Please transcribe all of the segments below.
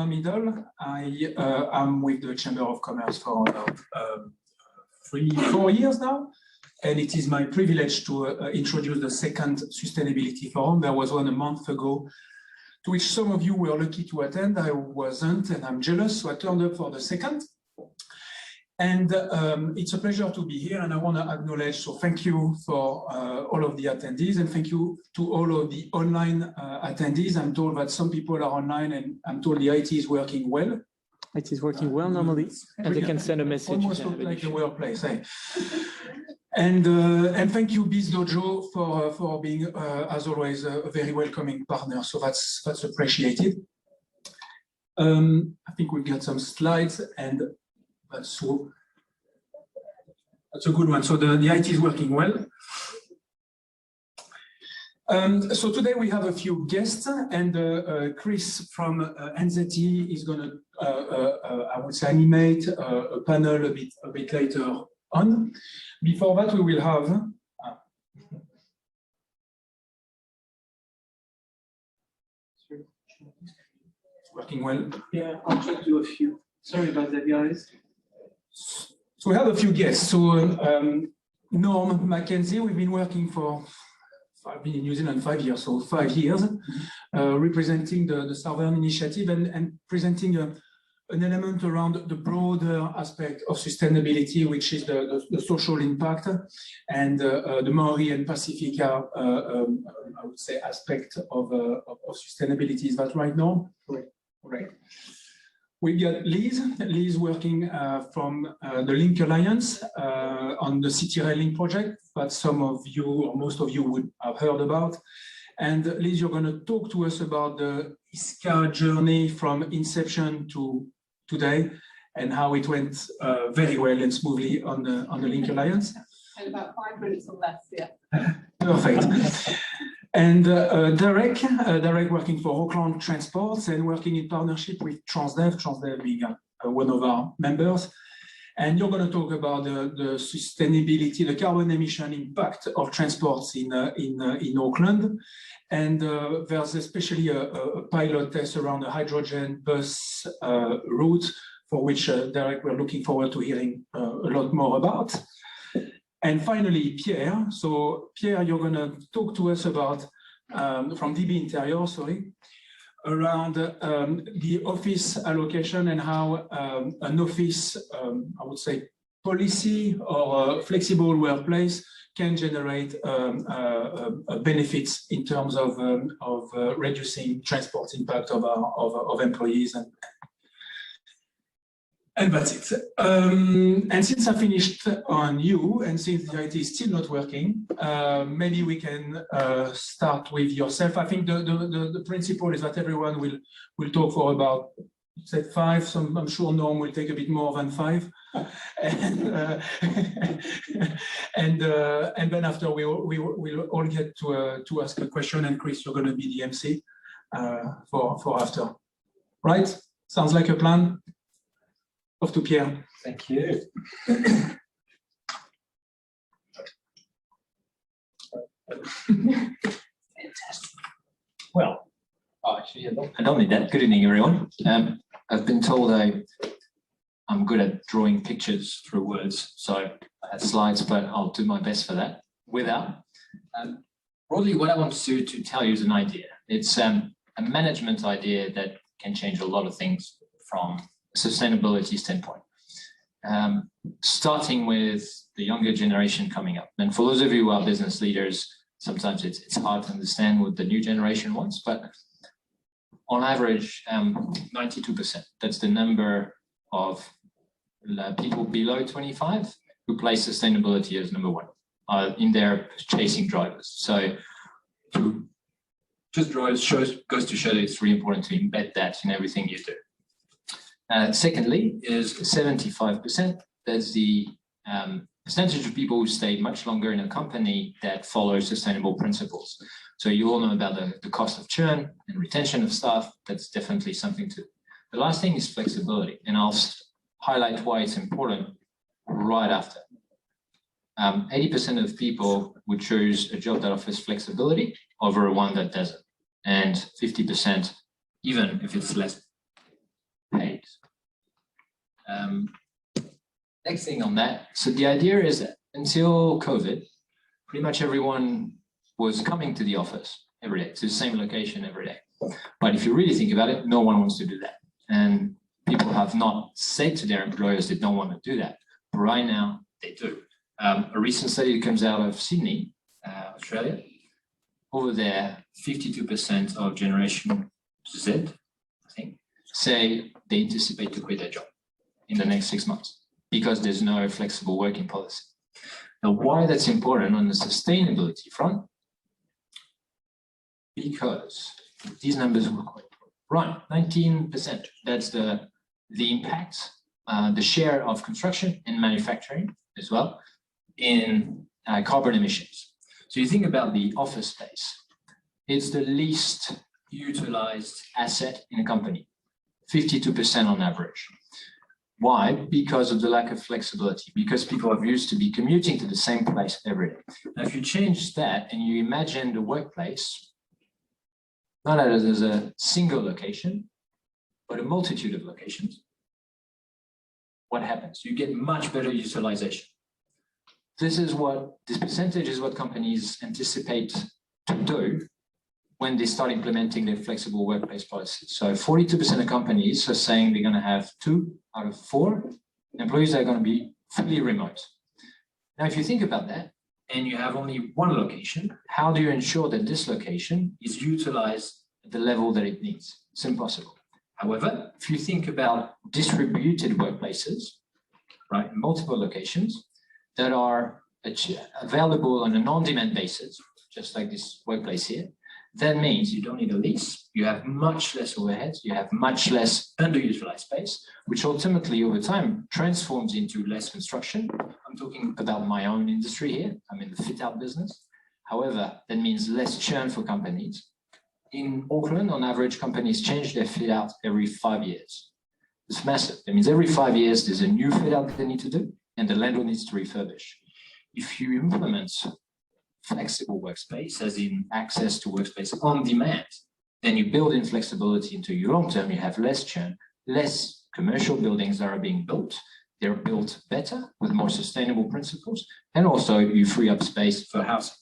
Middle. I am with the Chamber of Commerce for about 3-4 years now, and it is my privilege to introduce the second Sustainability Forum. There was one a month ago, to which some of you were lucky to attend. I wasn't, and I'm jealous, so I turned up for the second. And it's a pleasure to be here, and I want to acknowledge, so thank you for all of the attendees, and thank you to all of the online attendees. I'm told that some people are online, and I'm told the IT is working well. It is working well normally, and they can send a message. Almost like the workplace, eh? And thank you, Biz Dojo, for being, as always, a very welcoming partner. So that's appreciated. I think we've got some slides, and that's a good one. So the IT is working well. So today we have a few guests, and Chris from FNZCCI is going to, I would say, animate a panel a bit later on. Before that, we will have. It's working well. Yeah, I'll try to do a few. Sorry about that, guys. So we have a few guests. So Norm McKenzie, we've been working for, I've been in New Zealand 5 years, so 5 years, representing the Southern Initiative and presenting an element around the broader aspect of sustainability, which is the social impact and the Maori and Pacifica, I would say, aspect of sustainability. Is that right, Norm? Right. We've got Liz working from the Link Alliance on the City Rail Link project that some of you or most of you would have heard about. And Liz, you're going to talk to us about the ISCA journey from inception to today and how it went very well and smoothly on the Link Alliance. In about 5 minutes or less, yeah. Perfect. And Darek working for Auckland Transport and working in partnership with Transdev being one of our members. And you're going to talk about the sustainability, the carbon emission impact of transports in Auckland. And there's especially a pilot test around a hydrogen bus route, for which, Darek, we're looking forward to hearing a lot more about. And finally, Pierre. So Pierre, you're going to talk to us about, from DB Interior, sorry, around the office allocation and how an office, I would say, policy or a flexible workplace can generate benefits in terms of reducing transport impact of employees and that's it. And since I finished on you, and since the IT is still not working, maybe we can start with yourself. I think the principle is that everyone will talk for about, say, 5. So I'm sure Norm will take a bit more than 5. And then after we'll all get to ask a question. And Chris, you're going to be the MC for after. Right? Sounds like a plan. Off to Pierre. Thank you. Fantastic. Well, actually, I don't need that. Good evening, everyone. I've been told I'm good at drawing pictures through words, so I have slides, but I'll do my best for that. Without, broadly, what I want to tell you is an idea. It's a management idea that can change a lot of things from sustainability standpoint, starting with the younger generation coming up. And for those of you who are business leaders, sometimes it's hard to understand what the new generation wants, but on average, 92%, that's the number of people below 25 who place sustainability as number 1 in their chasing drivers. So just goes to show that it's really important to embed that in everything you do. Secondly is 75%. That's the percentage of people who stay much longer in a company that follows sustainable principles. So you all know about the cost of churn and retention of staff. That's definitely something to. The last thing is flexibility, and I'll highlight why it's important right after. 80% of people would choose a job that offers flexibility over one that doesn't, and 50%, even if it's less Next thing on that, so the idea is that until COVID, pretty much everyone was coming to the office every day, to the same location every day. But if you really think about it, no one wants to do that. And people have not said to their employers they don't want to do that. But right now, they do. A recent study that comes out of Sydney, Australia, over there, 52% of Generation Z, I think, say they anticipate to quit their job in the next 6 months because there's no flexible working policy. Now, why that's important on the sustainability front? Because these numbers were quite right, 19%. That's the impact, the share of construction and manufacturing as well in carbon emissions. So you think about the office space, it's the least utilized asset in a company, 52% on average. Why? Because of the lack of flexibility, because people are used to be commuting to the same place every day. Now, if you change that and you imagine the workplace, not as a single location, but a multitude of locations, what happens? You get much better utilization. This percentage is what companies anticipate to do when they start implementing their flexible workplace policies. So 42% of companies are saying they're going to have 2 out of 4 employees that are going to be fully remote. Now, if you think about that, and you have only one location, how do you ensure that this location is utilized at the level that it needs? It's impossible. However, if you think about distributed workplaces, right, multiple locations that are available on an on-demand basis, just like this workplace here, that means you don't need a lease, you have much less overheads, you have much less underutilized space, which ultimately over time transforms into less construction. I'm talking about my own industry here, I'm in the fit-out business. However, that means less churn for companies. In Auckland, on average, companies change their fit-out every 5 years. It's massive. That means every 5 years, there's a new fit-out they need to do, and the landlord needs to refurbish. If you implement flexible workspace, as in access to workspace on demand, then you build in flexibility into your long term, you have less churn, less commercial buildings that are being built. They're built better with more sustainable principles, and also you free up space for housing.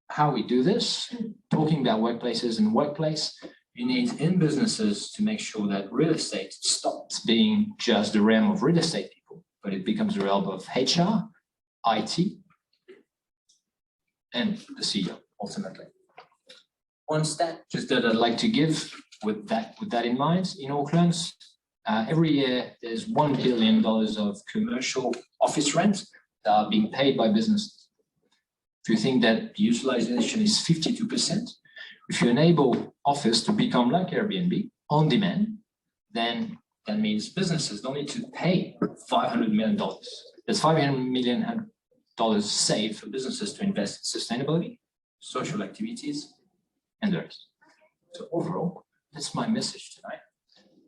How we do this, talking about workplaces and workplace, you need in businesses to make sure that real estate stops being just the realm of real estate people, but it becomes the realm of HR, IT, and the CEO, ultimately. One stat just that I'd like to give with that in mind, in Auckland, every year there's $1 billion of commercial office rent that are being paid by businesses. If you think that the utilization is 52%, if you enable office to become like Airbnb on demand, then that means businesses don't need to pay $500 million. There's $500 million saved for businesses to invest in sustainability, social activities, and the rest. So overall, that's my message tonight.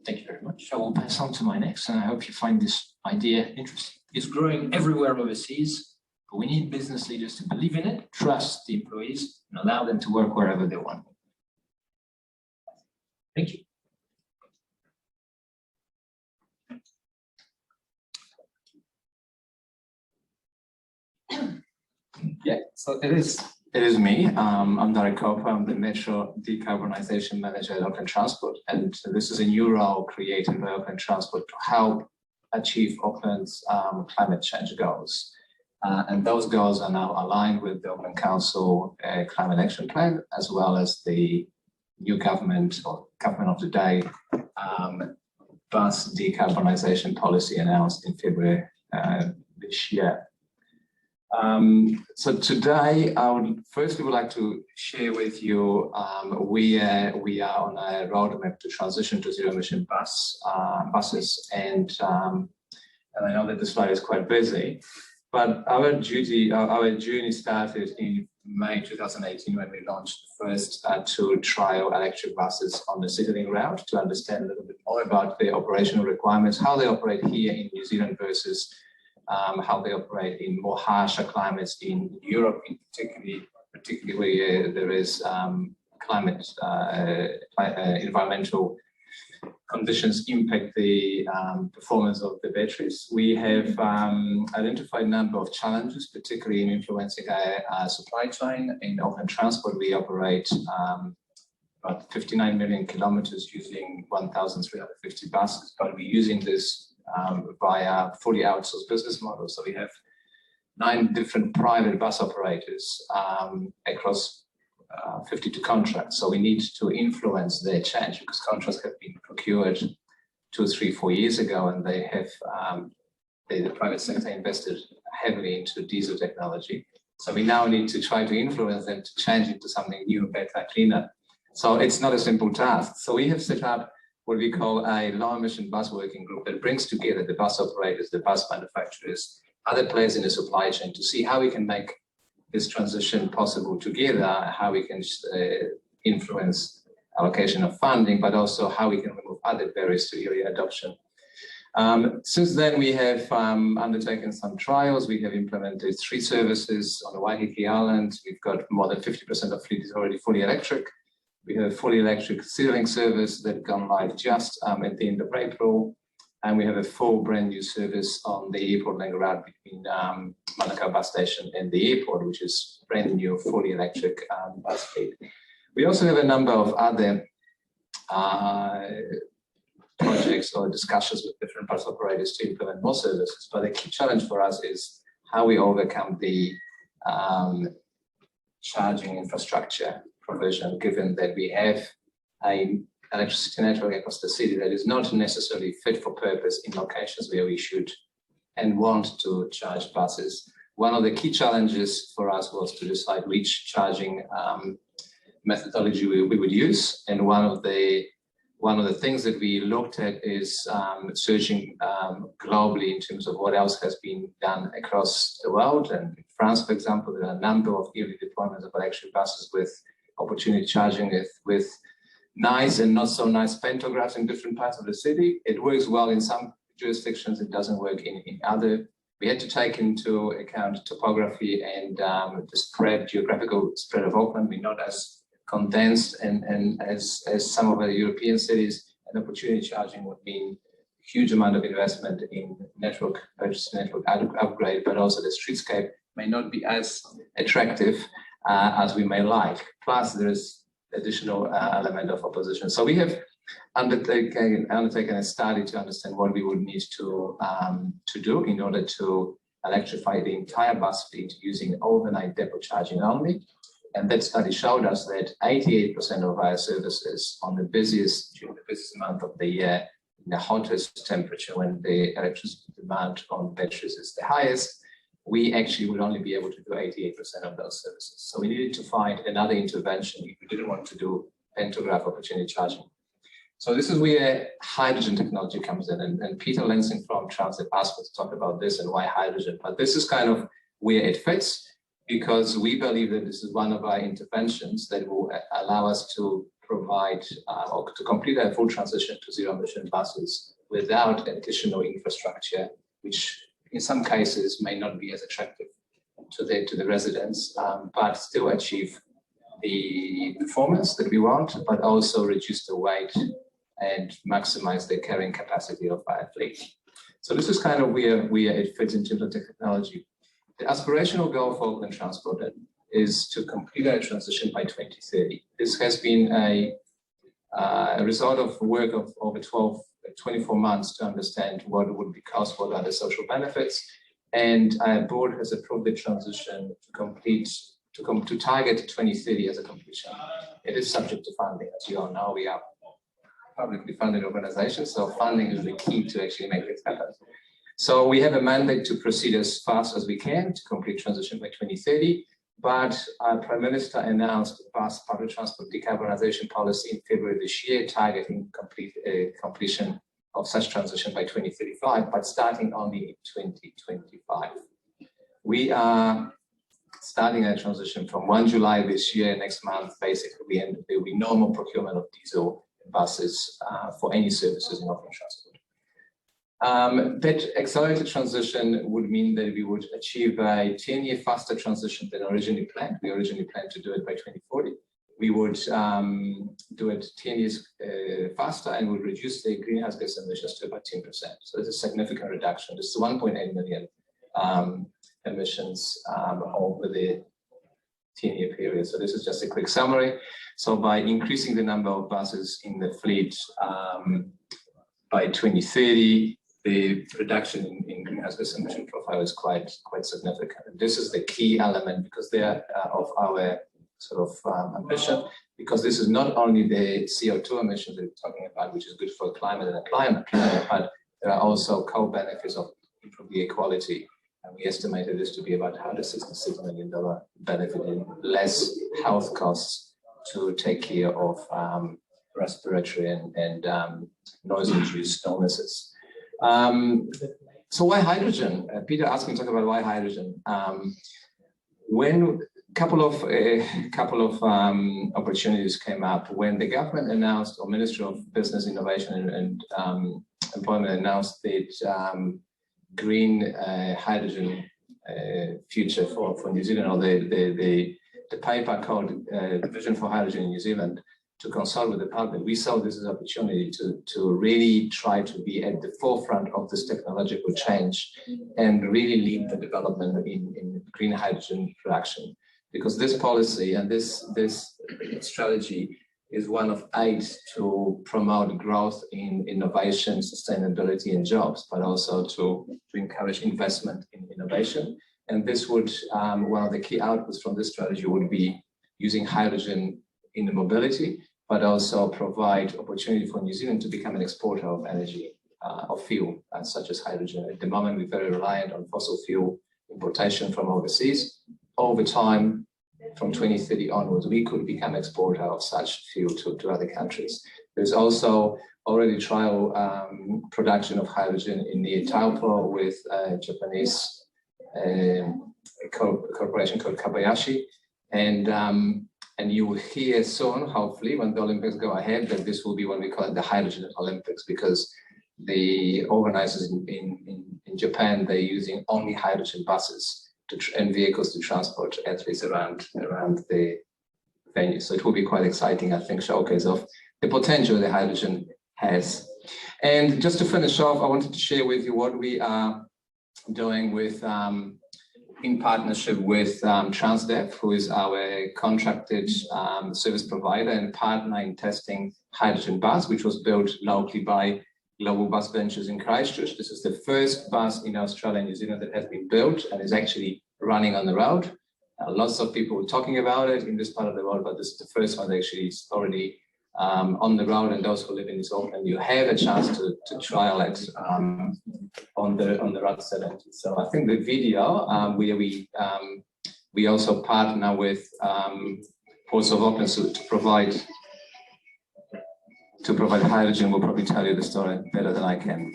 Thank you very much. I will pass on to my next, and I hope you find this idea interesting. It's growing everywhere overseas, but we need business leaders to believe in it, trust the employees, and allow them to work wherever they want. Thank you. Yeah, so it is me. I'm Darek Koper. I'm the Metro Decarbonization Manager at Auckland Transport, and this is a new role created by Auckland Transport to help achieve Auckland's climate change goals. And those goals are now aligned with the Auckland Council Climate Action Plan, as well as the new government or government of the day bus decarbonisation policy announced in February this year. So today, I would firstly like to share with you we are on a roadmap to transition to zero-emission buses, and I know that the slide is quite busy, but our journey started in May 2018 when we launched the first 2 trial electric buses on the CityLink route to understand a little bit more about the operational requirements, how they operate here in New Zealand versus how they operate in more harsher climates in Europe, particularly where there is environmental conditions impact the performance of the batteries. We have identified a number of challenges, particularly in influencing our supply chain. In Auckland Transport, we operate about 59 million kilometers using 1,350 buses, but we're using this via fully outsourced business model. So we have 9 different private bus operators across 52 contracts. So we need to influence their change because contracts have been procured 2, 3, 4 years ago, and they have the private sector invested heavily into diesel technology. So we now need to try to influence them to change into something new, better, cleaner. So it's not a simple task. So we have set up what we call a low-emission bus working group that brings together the bus operators, the bus manufacturers, other players in the supply chain to see how we can make this transition possible together, how we can influence allocation of funding, but also how we can remove other barriers to early adoption. Since then, we have undertaken some trials. We have implemented 3 services on the Waiheke Island. We've got more than 50% of fleet is already fully electric. We have a fully electric sealing service that gone live just at the end of April. And we have a full brand new service on the airport link route between Manukau bus station and the airport, which is brand new, fully electric bus fleet. We also have a number of other projects or discussions with different bus operators to implement more services. But the key challenge for us is how we overcome the charging infrastructure provision, given that we have a electricity network across the city that is not necessarily fit for purpose in locations where we should and want to charge buses. One of the key challenges for us was to decide which charging methodology we would use, and one of the things that we looked at is searching globally in terms of what else has been done across the world. And in France, for example, there are a number of early deployments of electric buses with opportunity charging with nice and not so nice pantographs in different parts of the city. It works well in some jurisdictions, it doesn't work in other. We had to take into account topography and the geographical spread of Auckland. We're not as condensed and as some of the European cities, and opportunity charging would mean a huge amount of investment in network upgrade, but also the streetscape may not be as attractive as we may like. Plus, there is additional element of opposition. So we have undertaken a study to understand what we would need to do in order to electrify the entire bus fleet using overnight depot charging only. And that study showed us that 88% of our services during the busiest month of the year, in the hottest temperature when the electricity demand on batteries is the highest, we actually would only be able to do 88% of those services. So we needed to find another intervention if we didn't want to do pantograph opportunity charging. So this is where hydrogen technology comes in, and Peter Lansing from Transdev asked us to talk about this and why hydrogen. But this is kind of where it fits, because we believe that this is one of our interventions that will allow us to provide or to complete a full transition to zero-emission buses without additional infrastructure, which in some cases may not be as attractive to the residents, but still achieve the performance that we want, but also reduce the weight and maximize the carrying capacity of our fleet. So this is kind of where it fits into the technology. The aspirational goal for Auckland Transport is to complete our transition by 2030. This has been a result of work of over 24 months to understand what it would be cost, what are the social benefits, and our board has approved the transition to target 2030 as a completion. It is subject to funding. As you all know, we are a publicly funded organization, so funding is the key to actually make this happen. So we have a mandate to proceed as fast as we can to complete transition by 2030, but our Prime Minister announced vast public transport decarbonization policy in February this year, targeting completion of such transition by 2035, but starting only in 2025. We are starting a transition from 1 July this year. Next month, basically, there will be normal procurement of diesel buses for any services in Auckland Transport. That accelerated transition would mean that we would achieve a 10-year faster transition than originally planned. We originally planned to do it by 2040. we would do it 10 years faster and would reduce the greenhouse gas emissions to about 10%. So it's a significant reduction. This is 1.8 million emissions over the 10-year period. So this is just a quick summary. So by increasing the number of buses in the fleet by 2030, the reduction in greenhouse gas emission profile is quite significant. And this is the key element because they are of our sort of ambition, because this is not only the CO2 emissions that we're talking about, which is good for climate and the climate, but there are also co-benefits of improving the equality. And we estimated this to be about $166 million benefit in less health costs to take care of respiratory and noise-induced illnesses. So why hydrogen? Peter asked me to talk about why hydrogen. When a couple of opportunities came up when the government announced, or Ministry of Business, Innovation and Employment announced that green hydrogen future for New Zealand, or the paper called the Vision for Hydrogen in New Zealand, to consult with the public. We saw this as an opportunity to really try to be at the forefront of this technological change and really lead the development in green hydrogen production. Because this policy and this strategy is one of 8 to promote growth in innovation, sustainability and jobs, but also to encourage investment in innovation. And this would, one of the key outputs from this strategy would be using hydrogen in the mobility, but also provide opportunity for New Zealand to become an exporter of energy, of fuel, such as hydrogen. At the moment, we're very reliant on fossil fuel importation from overseas. Over time, from 2030 onwards, we could become exporter of such fuel to other countries. There's also already trial production of hydrogen in near Taupo with a Japanese corporation called Kobayashi. And you will hear soon, hopefully, when the Olympics go ahead, that this will be what we call it the Hydrogen Olympics, because the organizers in Japan, they're using only hydrogen buses and vehicles to transport athletes around the venue. So it will be quite exciting, I think, showcase of the potential the hydrogen has. And just to finish off, I wanted to share with you what we are doing with in partnership with Transdev, who is our contracted service provider and partner in testing hydrogen bus, which was built locally by Global Bus Ventures in Christchurch. This is the first bus in Australia and New Zealand that has been built and is actually running on the road. Lots of people were talking about it in this part of the world, but this is the first one that actually is already on the road, and those who live in Auckland, you have a chance to trial it on the road setting. So I think the video where we also partner with Ports of Auckland to provide hydrogen will probably tell you the story better than I can.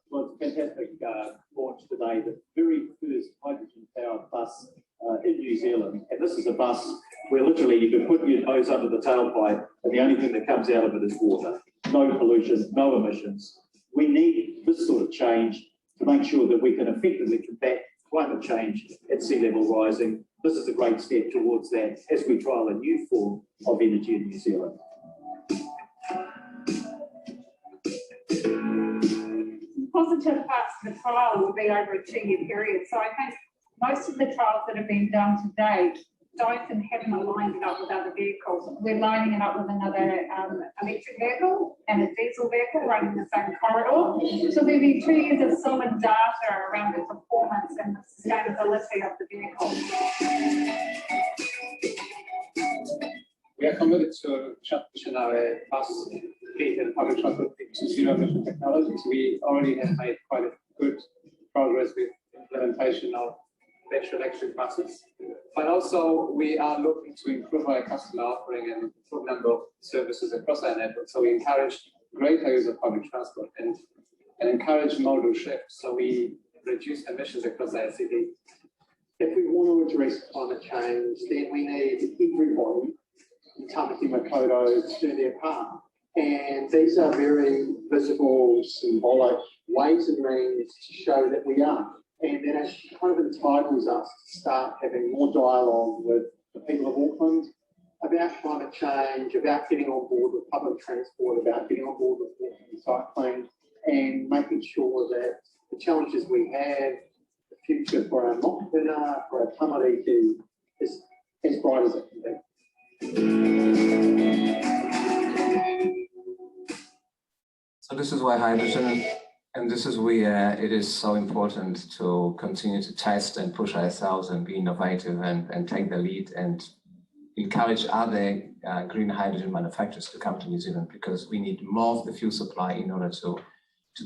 Well, it's a fantastic launch today, the very first hydrogen-powered bus in New Zealand. And this is a bus where literally you can put your nose under the tailpipe and the only thing that comes out of it is water. No pollution, no emissions. We need this sort of change to make sure that we can effectively combat climate change at sea level rising. This is a great step towards that as we trial a new form of energy in New Zealand. Positive parts of the trial will be over a 2-year period. So I think most of the trials that have been done to date haven't aligned it up with other vehicles. We're lining it up with another electric vehicle and a diesel vehicle running the same corridor. So there'll be 2 years of solid data around the performance and the sustainability of the vehicle. We are committed to transition our bus fleet and public transport to zero-emission technologies. We already have made quite a good progress with implementation of battery electric buses, but also we are looking to improve our customer offering and improve number of services across our network. So we encourage greater use of public transport and encourage modal shifts, so we reduce emissions across our city. If we want to address climate change, then we need everybody in Tamaki Makaurau to do their part. And these are very visible, symbolic ways and means to show that we are. And then it kind of entitles us to start having more dialogue with the people of Auckland about climate change, about getting on board with public transport, about getting on board with walking and cycling, and making sure that the challenges we have, the future for our mokuina, for our tamariki, is as bright as it can be. So this is why hydrogen, and this is where it is so important to continue to test and push ourselves and be innovative and take the lead and encourage other green hydrogen manufacturers to come to New Zealand, because we need more of the fuel supply in order to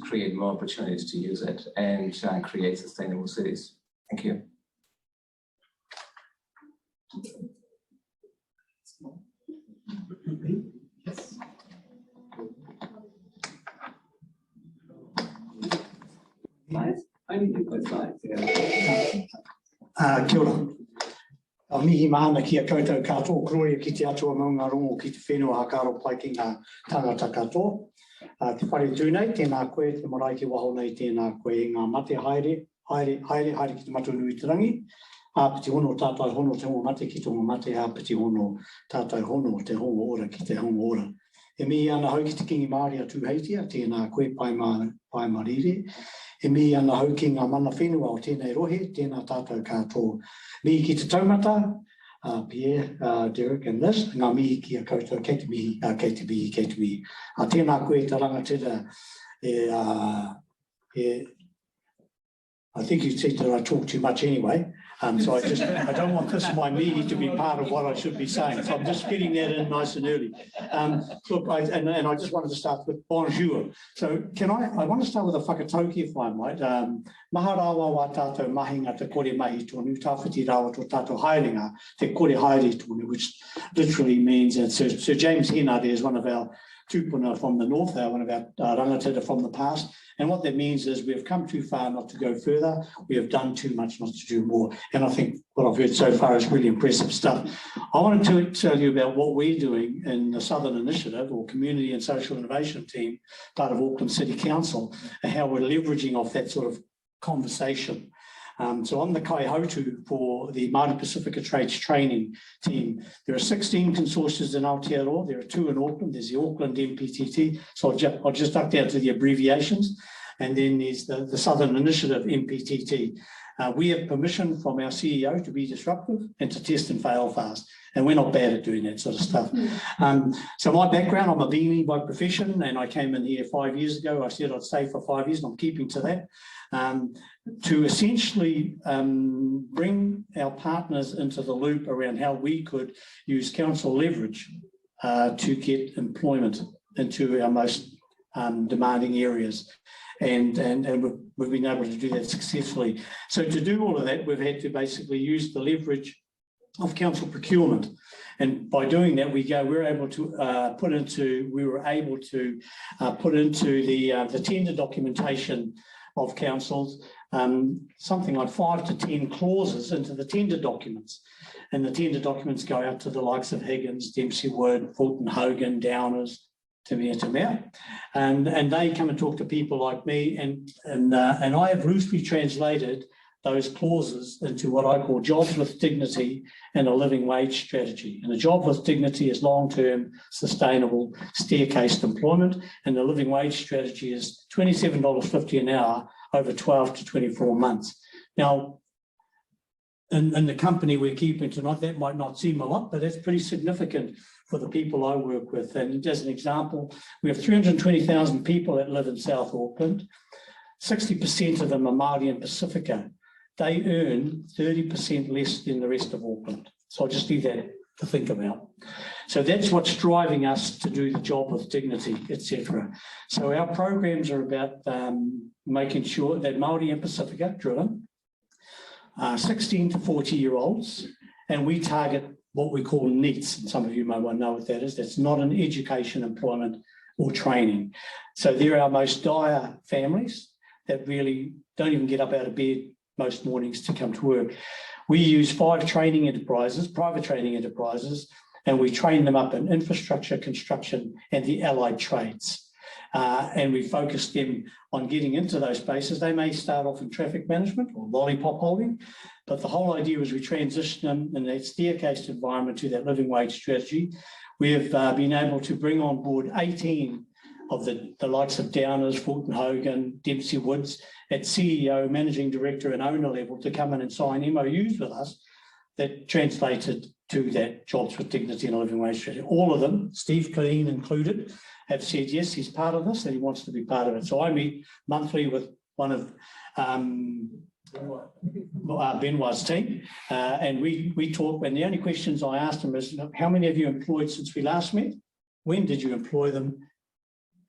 create more opportunities to use it and create sustainable cities. Thank you. Yes. I need to put slides together. Kia ora. Mihi mahana ki a koutou katoa, gloria ki te atua maunga rongo ki te whenua hakaro pai ki ngā tangata katoa. Te whare tūnei, tēnā koe, te marae ki waho nei, tēnā koe, ngā mate haere ki te matu nui tarangi. Piti hono tātai hono te hongo mate ki te hongo mate, piti hono tātai hono te hongo ora ki te hongo ora. E mihi ana hau ki te kingi Māori a tūheitia, tēnā koe pai marire. E mihi ana hau ki ngā mana whenua o tēnei rohe, tēnā tātou katoa. Mihi ki te taumata, Pierre, Darek and this, ngā mihi ki a koutou, kei te mihi, kei te mihi, kei te mihi. Tēnā koe te rangatira, I think you said that I talk too much anyway, so I don't want this my mihi to be part of what I should be saying, so I'm just getting that in nice and early. Look, I just wanted to start with bonjour. So I want to start with a whakatauki if I might. Maha rawa wa tātou mahinga te kore mahi tonu, tāwhiti rawa tō tātou haerenga te kore haere tonu, which literally means, and Sir James Hena there is one of our tupuna from the north, one of our rangatira from the past. And what that means is we have come too far not to go further. We have done too much not to do more. And I think what I've heard so far is really impressive stuff. I wanted to tell you about what we're doing in the Southern Initiative, or Community and Social Innovation Team, part of Auckland City Council, and how we're leveraging off that sort of conversation. So I'm the kaihotu for the Māori Pacifica Trades Training Team. There are 16 consortia in Aotearoa. There are 2 in Auckland. There's the Auckland MPTT. So I'll just duck down to the abbreviations. And then there's the Southern Initiative MPTT. We have permission from our CEO to be disruptive and to test and fail fast. And we're not bad at doing that sort of stuff. So my background, I'm a beanie by profession, and I came in here 5 years ago. I said I'd stay for 5 years, and I'm keeping to that. To essentially bring our partners into the loop around how we could use council leverage to get employment into our most demanding areas. And we've been able to do that successfully. So to do all of that, we've had to basically use the leverage of council procurement. And by doing that, we were able to put into the tender documentation of councils, something like 5 to 10 clauses into the tender documents. And the tender documents go out to the likes of Higgins, Dempsey Wood, Fulton Hogan, Downers, Tamir. And they come and talk to people like me, and I have loosely translated those clauses into what I call jobs with dignity and a living wage strategy. And a job with dignity is long-term, sustainable, staircased employment, and the living wage strategy is $27.50 an hour over 12 to 24 months. Now, in the company we're keeping tonight, that might not seem a lot, but that's pretty significant for the people I work with. And as an example, we have 320,000 people that live in South Auckland. 60% of them are Māori and Pacifica. They earn 30% less than the rest of Auckland. So I'll just leave that to think about. So that's what's driving us to do the job with dignity, etc. So our programs are about making sure that Māori and Pacifica driven, 16 to 40-year-olds, and we target what we call NEETs, and some of you may well know what that is. That's not an education, employment, or training. So they're our most dire families that really don't even get up out of bed most mornings to come to work. We use 5 training enterprises, private training enterprises, and we train them up in infrastructure, construction, and the allied trades. and we focused them on getting into those spaces. They may start off in traffic management or lollipop holding, but the whole idea is we transition them in that staircase environment to that living wage strategy. We have been able to bring on board 18 of the likes of Downers, Fulton Hogan, Dempsey Woods at CEO, managing director and owner level to come in and sign MOUs with us that translated to that jobs with dignity and a living wage strategy. All of them, Steve Clean included, have said yes, he's part of this and he wants to be part of it. So I meet monthly with one of Benoit's team, and we talk, and the only questions I asked him is, how many have you employed since we last met? When did you employ them?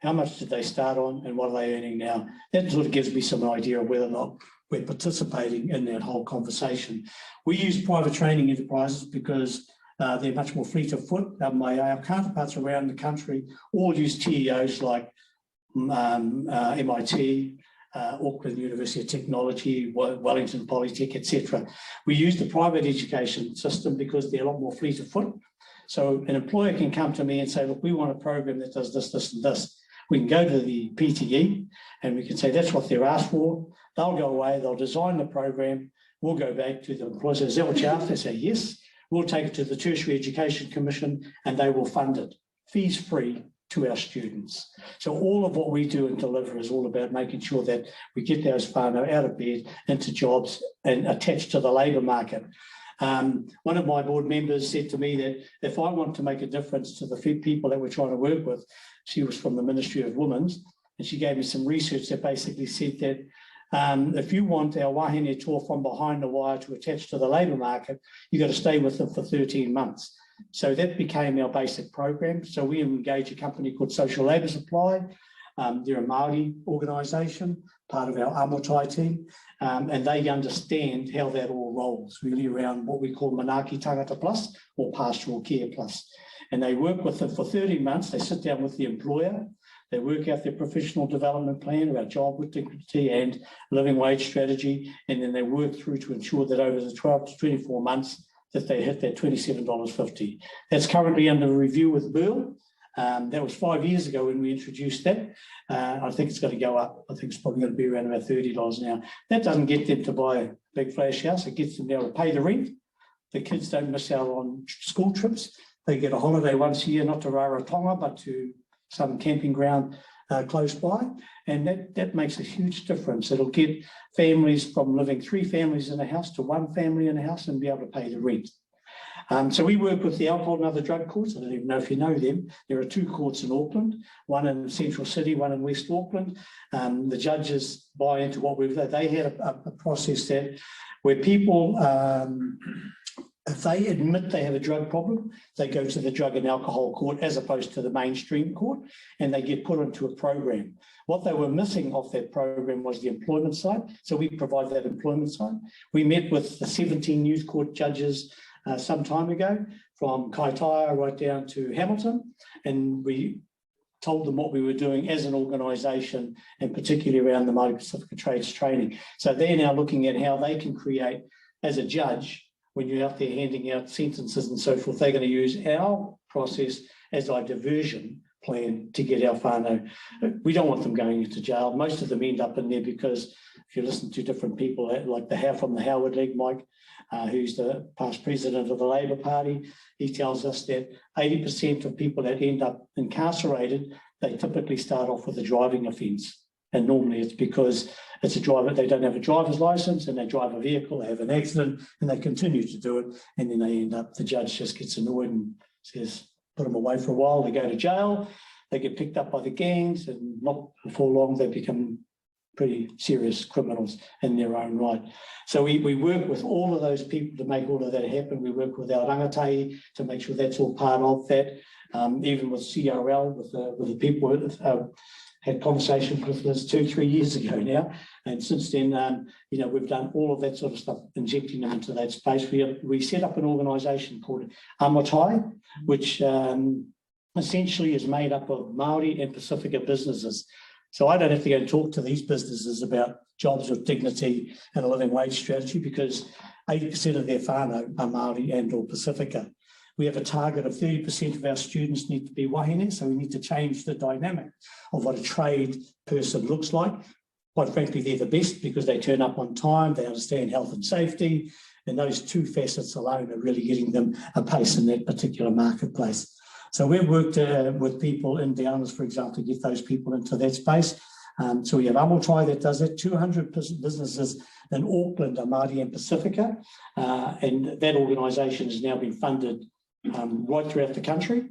How much did they start on and what are they earning now? That sort of gives me some idea of whether or not we're participating in that whole conversation. We use private training enterprises because they're much more fleet of foot. Our counterparts around the country all use TEOs like MIT, Auckland University of Technology, Wellington Polytech, etc. We use the private education system because they're a lot more fleet of foot. So an employer can come to me and say, look, we want a program that does this, this, and this. We can go to the PTE and we can say that's what they're asked for. They'll go away, they'll design the program. We'll go back to the employer. Is that what you're after? They say yes. We'll take it to the Tertiary Education Commission and they will fund it, fees free to our students. So all of what we do and deliver is all about making sure that we get those whānau out of bed into jobs and attached to the labour market. One of my board members said to me that if I want to make a difference to the people that we're trying to work with, she was from the Ministry of Women's, and she gave me some research that basically said that if you want our wahine tour from behind the wire to attach to the labour market, you've got to stay with them for 13 months. So that became our basic program. So we engage a company called Social Labour Supply. They're a Māori organisation, part of our Amotai team, and they understand how that all rolls, really around what we call Manaaki Tangata Plus or Pastoral Care Plus. And they work with them for 13 months. They sit down with the employer. They work out their professional development plan about job with dignity and living wage strategy. And then they work through to ensure that over the 12 to 24 months that they hit that $27.50. That's currently under review with Burl. That was 5 years ago when we introduced that. I think it's going to go up. I think it's probably going to be around about $30 now. That doesn't get them to buy a big flash house. It gets them now to pay the rent. The kids don't miss out on school trips. They get a holiday once a year, not to Rarotonga, but to some camping ground close by. And that makes a huge difference. It'll get families from living 3 families in a house to 1 family in a house and be able to pay the rent. So we work with the alcohol and other drug courts. I don't even know if you know them. There are 2 courts in Auckland, one in Central City, one in West Auckland. The judges buy into what we've done. They had a process that where people, if they admit they have a drug problem, they go to the drug and alcohol court as opposed to the mainstream court, and they get put into a program. What they were missing off that program was the employment side. So we provide that employment side. We met with the 17 youth court judges some time ago, from Kaitaia right down to Hamilton, and we told them what we were doing as an organisation, and particularly around the Māori Pacifica Trades training. So they're now looking at how they can create, as a judge, when you're out there handing out sentences and so forth, they're going to use our process as our diversion plan to get our whānau. We don't want them going into jail. Most of them end up in there because if you listen to different people, like from the Howard League, Mike, who's the past president of the Labour Party, he tells us that 80% of people that end up incarcerated, they typically start off with a driving offence. And normally it's because it's a driver, they don't have a driver's license and they drive a vehicle, they have an accident and they continue to do it. And then they end up, the judge just gets annoyed and says, put them away for a while, they go to jail, they get picked up by the gangs, and not before long they become pretty serious criminals in their own right. So we work with all of those people to make all of that happen. We work with our rangatai to make sure that's all part of that. Even with CRL, with the people who had conversations with us 2-3 years ago now. And since then, we've done all of that sort of stuff, injecting them into that space. We set up an organisation called Amotai, which essentially is made up of Māori and Pacifica businesses. So I don't have to go and talk to these businesses about jobs with dignity and a living wage strategy, because 80% of their whānau are Māori and or Pacifica. We have a target of 30% of our students need to be wahine, so we need to change the dynamic of what a trade person looks like. Quite frankly, they're the best because they turn up on time, they understand health and safety, and those two facets alone are really getting them a place in that particular marketplace. So we've worked with people in Downers, for example, to get those people into that space. So we have Amotrai that does it, 200 businesses in Auckland are Māori and Pacifica, and that organisation has now been funded right throughout the country.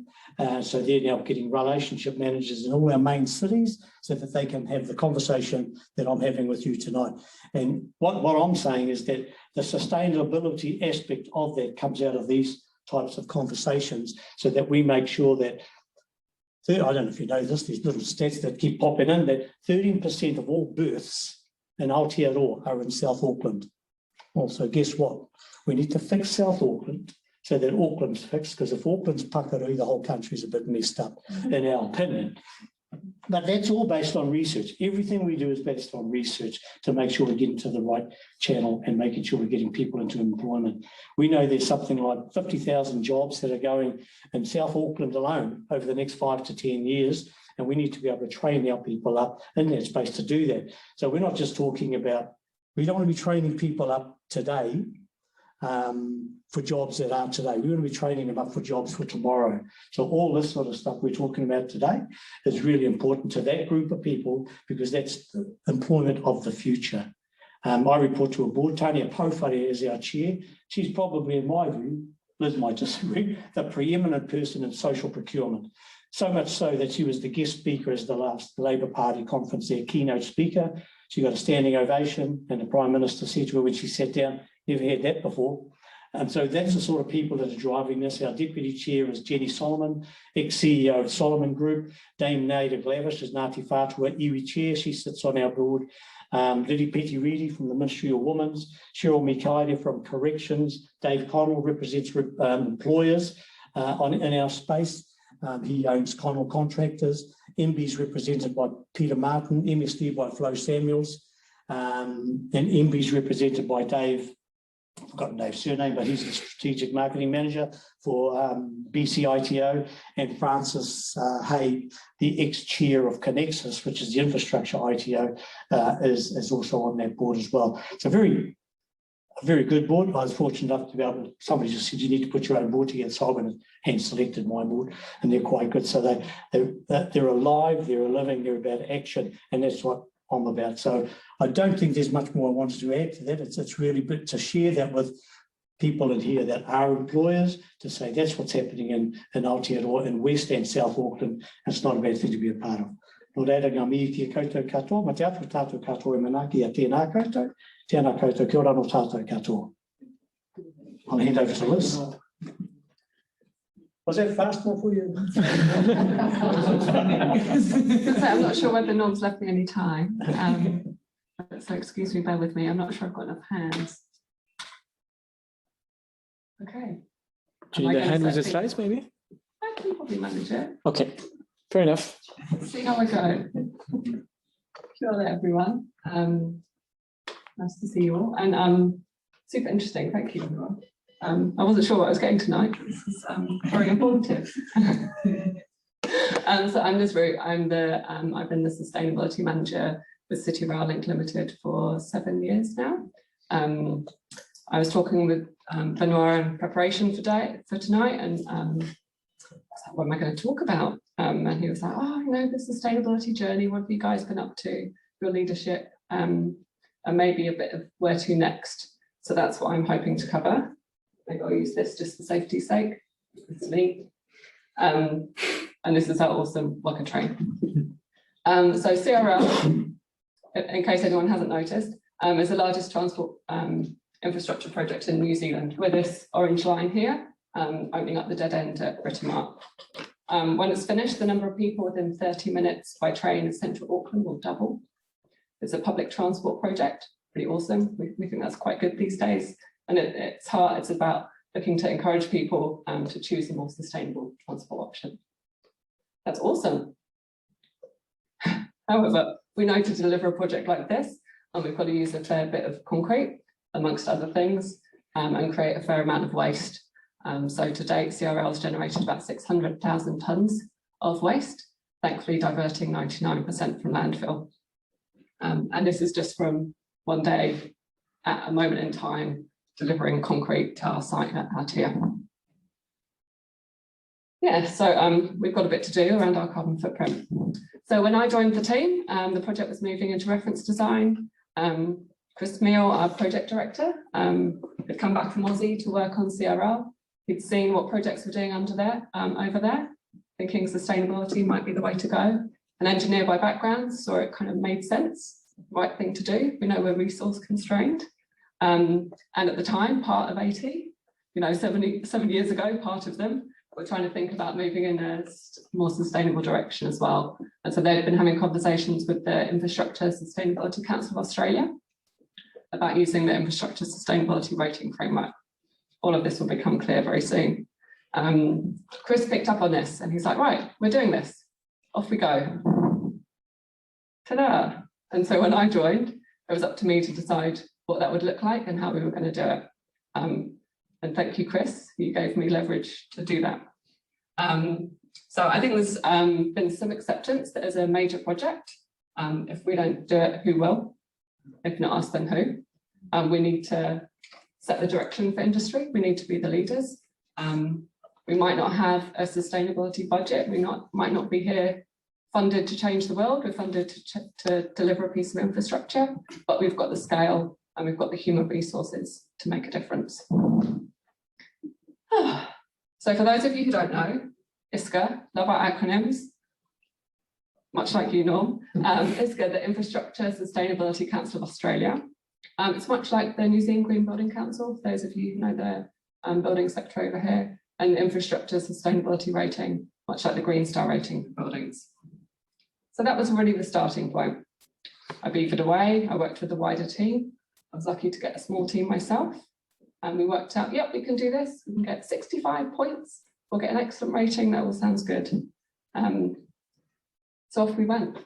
So they're now getting relationship managers in all our main cities so that they can have the conversation that I'm having with you tonight. And what I'm saying is that the sustainability aspect of that comes out of these types of conversations so that we make sure that, I don't know if you know this, these little stats that keep popping in, that 13% of all births in Aotearoa are in South Auckland. Also, guess what? We need to fix South Auckland so that Auckland's fixed, because if Auckland's pakarui, the whole country's a bit messed up, in our opinion. But that's all based on research. Everything we do is based on research to make sure we get into the right channel and making sure we're getting people into employment. We know there's something like 50,000 jobs that are going in South Auckland alone over the next 5 to 10 years, and we need to be able to train our people up in that space to do that. So we're not just talking about, we don't want to be training people up today for jobs that are today. We want to be training them up for jobs for tomorrow. So all this sort of stuff we're talking about today is really important to that group of people because that's the employment of the future. I report to a board. Tania Powhare is our chair. She's probably, in my view, Liz might disagree, the preeminent person in social procurement. So much so that she was the guest speaker as the last Labour Party conference, their keynote speaker. She got a standing ovation, and the Prime Minister said to her when she sat down, never had that before. And so that's the sort of people that are driving this. Our deputy chair is Jenny Solomon, ex-CEO of Solomon Group. Dame Naida Glavish is Ngāti Whātua iwi chair. She sits on our board. Lily Petty-Reedy from the Ministry of Women's. Cheryl Mikaida from Corrections. Dave Connell represents employers in our space. He owns Connell Contractors. MB's represented by Peter Martin. MSD by Flo Samuels. And MB's represented by Dave, I've forgotten Dave's surname, but he's the strategic marketing manager for BCITO, and Francis Hay, the ex-chair of Connexus, which is the infrastructure ITO, is also on that board as well. It's a very good board. I was fortunate enough to be able to, somebody just said you need to put your own board together, so I went and hand-selected my board, and they're quite good. So they're alive, they're living, they're about action, and that's what I'm about. So I don't think there's much more I wanted to add to that. It's really good to share that with people in here that are employers, to say that's what's happening in Aotearoa, in West and South Auckland. It's not a bad thing to be a part of. No reira ngā mihi ki koutou katoa, ma te atu tātou katoa e manaki a tēnā koutou, tēnā koutou, kia ora no tātou katoa. I'll hand over to Liz. Was that fast enough for you? I'm not sure whether Norm's left me any time. So excuse me, bear with me. I'm not sure I've got enough hands. Okay. Do you need a hand with the slides, maybe? I can probably manage it. Okay, fair enough. Let's see how I go. Kia ora, everyone. Nice to see you all. And super interesting. Thank you, everyone. I wasn't sure what I was getting tonight. This is very informative. So I'm Liz Root. I've been the sustainability manager with City Rail Link Limited for 7 years now. I was talking with Benoit in preparation for tonight, and I was like, what am I going to talk about? And he was like, oh, you know, the sustainability journey, what have you guys been up to, your leadership, and maybe a bit of where to next. So that's what I'm hoping to cover. Maybe I'll use this just for safety's sake. It's me. And this is how awesome like a train. So CRL, in case anyone hasn't noticed, is the largest transport infrastructure project in New Zealand, with this orange line here, opening up the dead end at Britomart. When it's finished, the number of people within 30 minutes by train in central Auckland will double. It's a public transport project, pretty awesome. We think that's quite good these days. And it's hard, it's about looking to encourage people to choose a more sustainable transport option. That's awesome. However, we know to deliver a project like this, we've got to use a fair bit of concrete, amongst other things, and create a fair amount of waste. So to date, CRL has generated about 600,000 tonnes of waste, thankfully diverting 99% from landfill. And this is just from one day at a moment in time, delivering concrete to our site at Aotea. Yeah, so we've got a bit to do around our carbon footprint. So when I joined the team, the project was moving into reference design. Chris Meal, our project director, had come back from Aussie to work on CRL. He'd seen what projects were doing over there, thinking sustainability might be the way to go. An engineer by background, saw it kind of made sense, right thing to do. We know we're resource constrained. And at the time, part of AT, 7 years ago, part of them were trying to think about moving in a more sustainable direction as well. And so they've been having conversations with the Infrastructure Sustainability Council of Australia about using the Infrastructure Sustainability Rating Framework. All of this will become clear very soon. Chris picked up on this and he's like, right, we're doing this. Off we go. Ta-da! And so when I joined, it was up to me to decide what that would look like and how we were going to do it. And thank you, Chris, you gave me leverage to do that. So I think there's been some acceptance that as a major project, if we don't do it, who will? If not us, then who? We need to set the direction for industry. We need to be the leaders. We might not have a sustainability budget. We might not be here funded to change the world. We're funded to deliver a piece of infrastructure, but we've got the scale and we've got the human resources to make a difference. So for those of you who don't know, ISCA, love our acronyms, much like you, Norm. ISCA, the Infrastructure Sustainability Council of Australia. It's much like the New Zealand Green Building Council, for those of you who know the building sector over here, and the Infrastructure Sustainability Rating, much like the Green Star rating for buildings. So that was really the starting point. I beavered away, I worked with the wider team. I was lucky to get a small team myself. And we worked out, yep, we can do this. We can get 65 points. We'll get an excellent rating. That all sounds good. So off we went.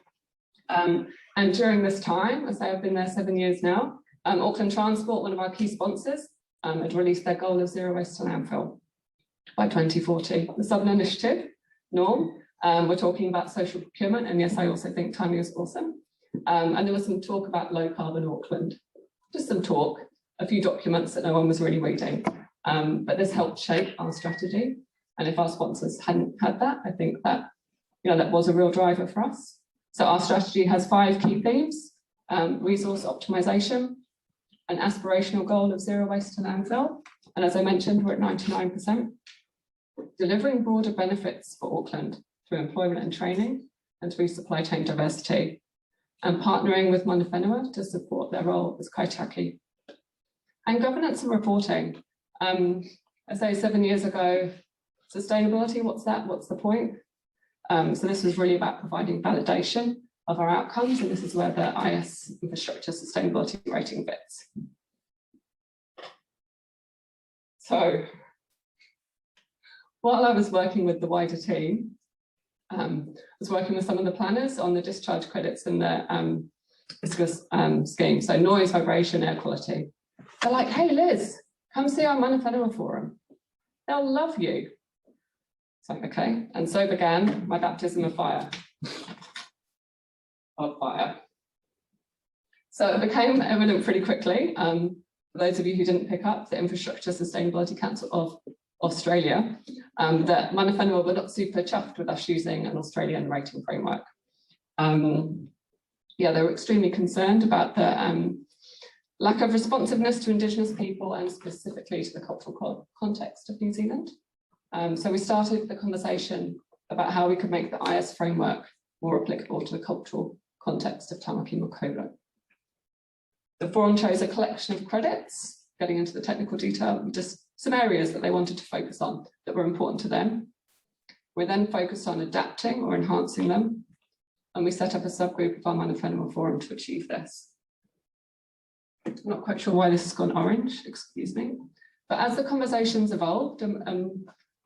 And during this time, as I've been there 7 years now, Auckland Transport, one of our key sponsors, had released their goal of zero waste to landfill by 2040. The Southern Initiative, Norm, we're talking about social procurement. And yes, I also think timing is awesome. And there was some talk about low carbon Auckland. Just some talk. A few documents that no one was really reading, but this helped shape our strategy. And if our sponsors hadn't had that, I think that that was a real driver for us. So our strategy has 5 key themes: resource optimization, an aspirational goal of zero waste to landfill, and as I mentioned, we're at 99%. Delivering broader benefits for Auckland through employment and training, and through supply chain diversity, and partnering with Mana Whenua to support their role as kaitaki. And governance and reporting. I say 7 years ago, sustainability, what's that? What's the point? So this was really about providing validation of our outcomes, and this is where the IS Infrastructure Sustainability Rating fits. So while I was working with the wider team, I was working with some of the planners on the discharge credits in the scheme, so noise, vibration, air quality. They're like, hey, Liz, come see our Mana Whenua Forum. They'll love you. It's like, okay. And so began my baptism of fire. So it became evident pretty quickly, for those of you who didn't pick up, the Infrastructure Sustainability Council of Australia, that Mana Whenua were not super chuffed with us using an Australian rating framework. Yeah, they were extremely concerned about the lack of responsiveness to Indigenous people and specifically to the cultural context of New Zealand. So we started the conversation about how we could make the IS framework more applicable to the cultural context of Tamaki Makaurau. The forum chose a collection of credits, getting into the technical detail, just some areas that they wanted to focus on that were important to them. We then focused on adapting or enhancing them, and we set up a subgroup of our Mana Whenua Forum to achieve this. I'm not quite sure why this has gone orange, excuse me. But as the conversations evolved,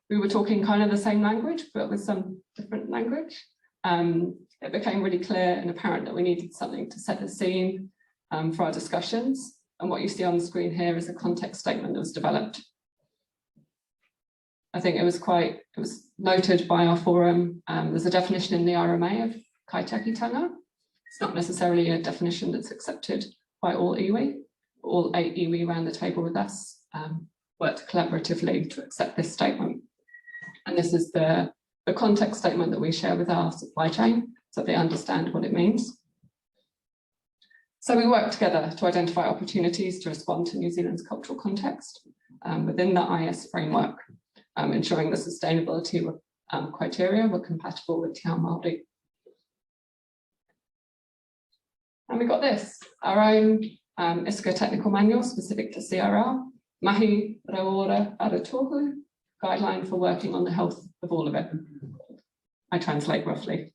we were talking kind of the same language, but with some different language. It became really clear and apparent that we needed something to set the scene for our discussions. And what you see on the screen here is a context statement that was developed. I think it was noted by our forum. There's a definition in the RMA of kaitiakitanga. It's not necessarily a definition that's accepted by all iwi. All 8 iwi around the table with us worked collaboratively to accept this statement. And this is the context statement that we share with our supply chain so they understand what it means. So we work together to identify opportunities to respond to New Zealand's cultural context within the IS framework, ensuring the sustainability criteria were compatible with Te Ao Māori. And we got this, our own ISCA technical manual specific to CRL, Mahi Raora Aratohu, guideline for working on the health of all of it. I translate roughly.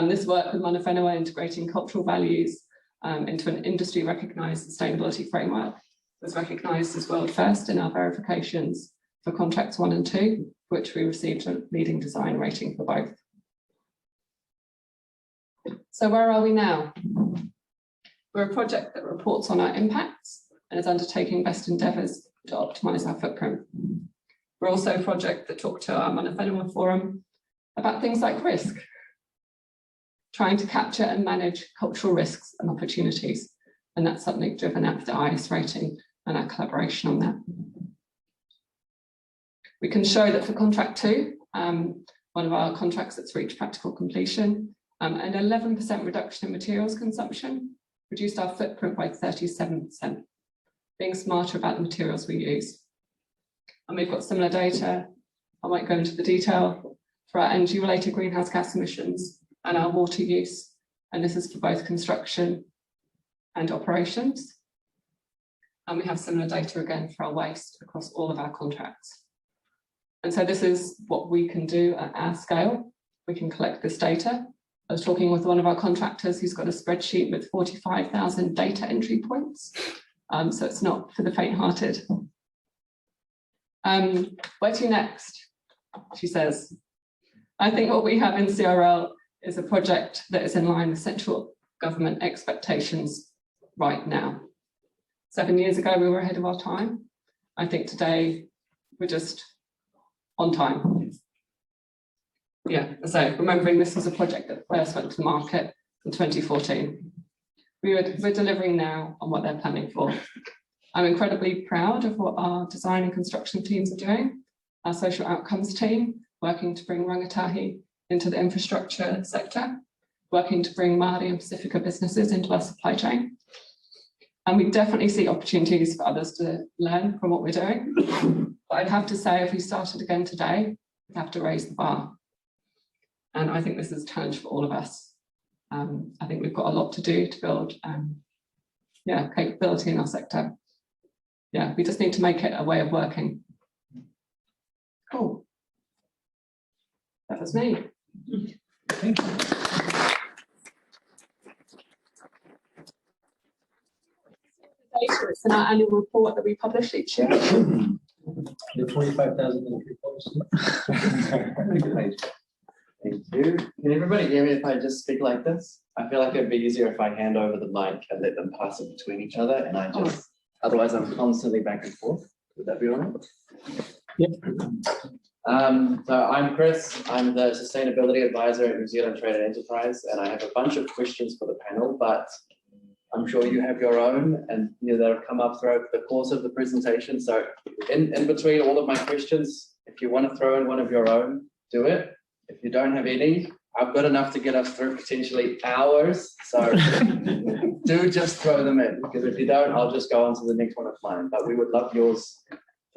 This work with Mana Whenua integrating cultural values into an industry recognised sustainability framework was recognised as world first in our verifications for contracts 1 and 2, which we received a leading design rating for both. So where are we now? We're a project that reports on our impacts and is undertaking best endeavours to optimise our footprint. We're also a project that talked to our Mana Whenua forum about things like risk, trying to capture and manage cultural risks and opportunities. And that's something driven out of the IS rating and our collaboration on that. We can show that for contract 2, one of our contracts that's reached practical completion, an 11% reduction in materials consumption reduced our footprint by 37%, being smarter about the materials we use. And we've got similar data, I won't go into the detail, for our energy-related greenhouse gas emissions and our water use, and this is for both construction and operations. And we have similar data again for our waste across all of our contracts. And so this is what we can do at our scale. We can collect this data. I was talking with one of our contractors who's got a spreadsheet with 45,000 data entry points. So it's not for the faint-hearted. Where to next? She says, I think what we have in CRL is a project that is in line with central government expectations right now. 7 years ago, we were ahead of our time. I think today we're just on time. Yeah, so remembering this was a project that first went to market in 2014. We're delivering now on what they're planning for. I'm incredibly proud of what our design and construction teams are doing. Our social outcomes team, working to bring rangatahi into the infrastructure sector, working to bring Māori and Pacifica businesses into our supply chain. And we definitely see opportunities for others to learn from what we're doing. But I'd have to say, if we started again today, we'd have to raise the bar. And I think this is a challenge for all of us. I think we've got a lot to do to build capability in our sector. Yeah, we just need to make it a way of working. Cool. That was me. Thank you. It's in our annual report that we publish each year. The 25,000 reports. Thank you. Can everybody hear me if I just speak like this? I feel like it'd be easier if I hand over the mic and let them pass it between each other, and I just, otherwise I'm constantly back and forth. Would that be all right? Yep. So I'm Chris. I'm the Sustainability Advisor at New Zealand Trade and Enterprise, and I have a bunch of questions for the panel, but I'm sure you have your own, and they'll come up throughout the course of the presentation. So in between all of my questions, if you want to throw in one of your own, do it. If you don't have any, I've got enough to get us through potentially hours. So do just throw them in, because if you don't, I'll just go on to the next one of mine. But we would love yours.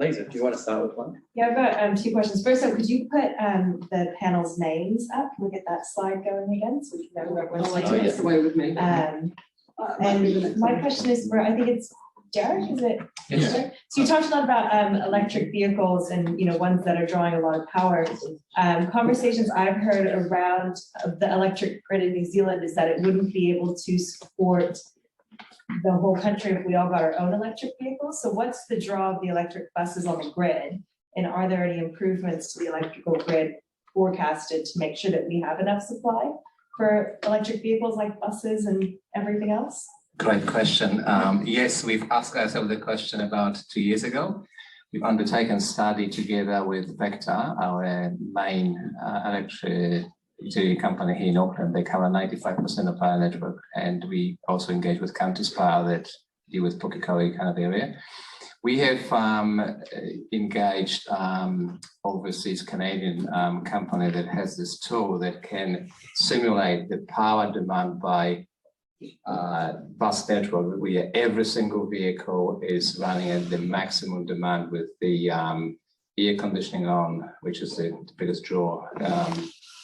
Please, if you want to start with one. Yeah, I've got 2 questions. First, could you put the panel's names up? Can we get that slide going again so we can know who everyone's Oh, yes, away with me. And my question is for, I think it's Darek, is it? Yes. So you talked a lot about electric vehicles and ones that are drawing a lot of power. Conversations I've heard around the electric grid in New Zealand is that it wouldn't be able to support the whole country if we all got our own electric vehicles. So what's the draw of the electric buses on the grid? And are there any improvements to the electrical grid forecasted to make sure that we have enough supply for electric vehicles like buses and everything else? Great question. Yes, we've asked ourselves the question about 2 years ago. we've undertaken a study together with Vector, our main electricity company here in Auckland. They cover 95% of our network, and we also engage with Counties Power that deal with Pukekohe kind of area. We have engaged overseas Canadian company that has this tool that can simulate the power demand by bus network, where every single vehicle is running at the maximum demand with the air conditioning on, which is the biggest draw.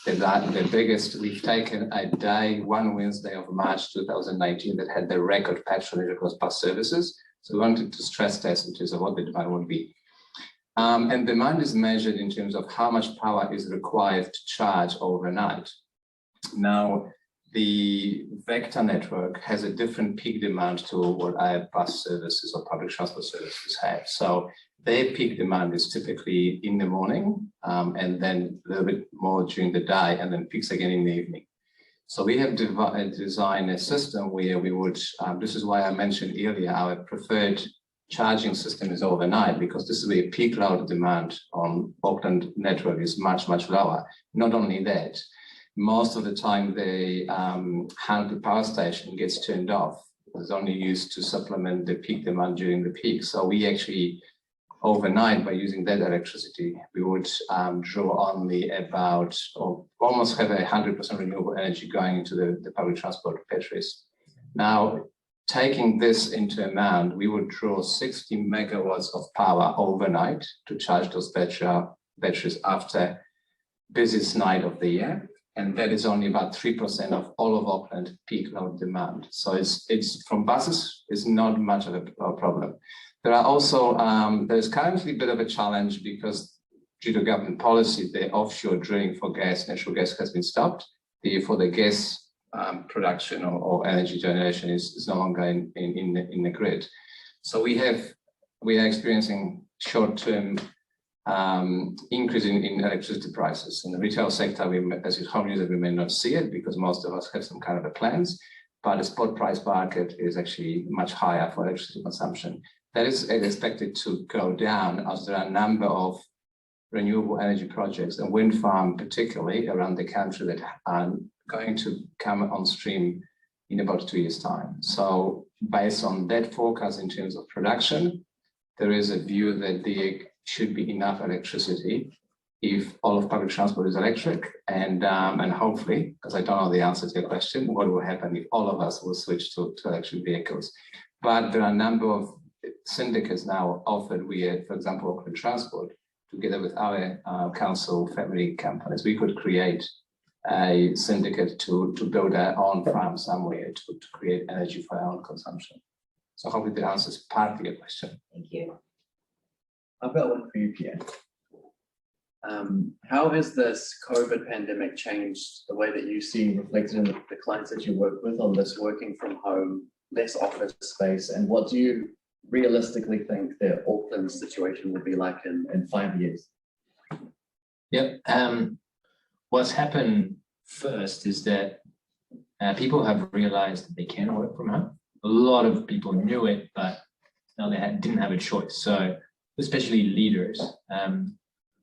The biggest, we've taken a day, one Wednesday of March 2019, that had the record patronage across bus services. So we wanted to stress test in terms of what the demand would be. And demand is measured in terms of how much power is required to charge overnight. Now, the Vector network has a different peak demand to what our bus services or public transport services have. So their peak demand is typically in the morning, and then a little bit more during the day, and then peaks again in the evening. So we have designed a system where we would, this is why I mentioned earlier, our preferred charging system is overnight, because this is where peak load demand on Auckland network is much, much lower. Not only that, most of the time the Hanley power station gets turned off. It's only used to supplement the peak demand during the peak. So we actually, overnight, by using that electricity, we would draw only about, or almost have 100% renewable energy going into the public transport batteries. Now, taking this into account, we would draw 60 megawatts of power overnight to charge those batteries after busiest night of the year. And that is only about 3% of all of Auckland peak load demand. So it's from buses, it's not much of a problem. There are also, there's currently a bit of a challenge because due to government policy, the offshore drilling for gas, natural gas has been stopped. Therefore, the gas production or energy generation is no longer in the grid. So we are experiencing short-term increase in electricity prices. In the retail sector, as a home user, we may not see it because most of us have some kind of a plans, but the spot price market is actually much higher for electricity consumption. That is expected to go down as there are a number of renewable energy projects and wind farm, particularly around the country, that are going to come on stream in about 2 years' time. So based on that forecast in terms of production, there is a view that there should be enough electricity if all of public transport is electric, and hopefully, because I don't know the answer to your question, what will happen if all of us will switch to electric vehicles. But there are a number of syndicates now offered. We had, for example, Auckland Transport, together with our council family companies, we could create a syndicate to build our own farm somewhere to create energy for our own consumption. So hopefully that answers partly your question. Thank you. I've got one for you, Pierre. How has this COVID pandemic changed the way that you see reflected in the clients that you work with on this working from home, less office space, and what do you realistically think the Auckland situation will be like in 5 years? Yep. What's happened first is that people have realized that they can work from home. A lot of people knew it, but now they didn't have a choice. So especially leaders,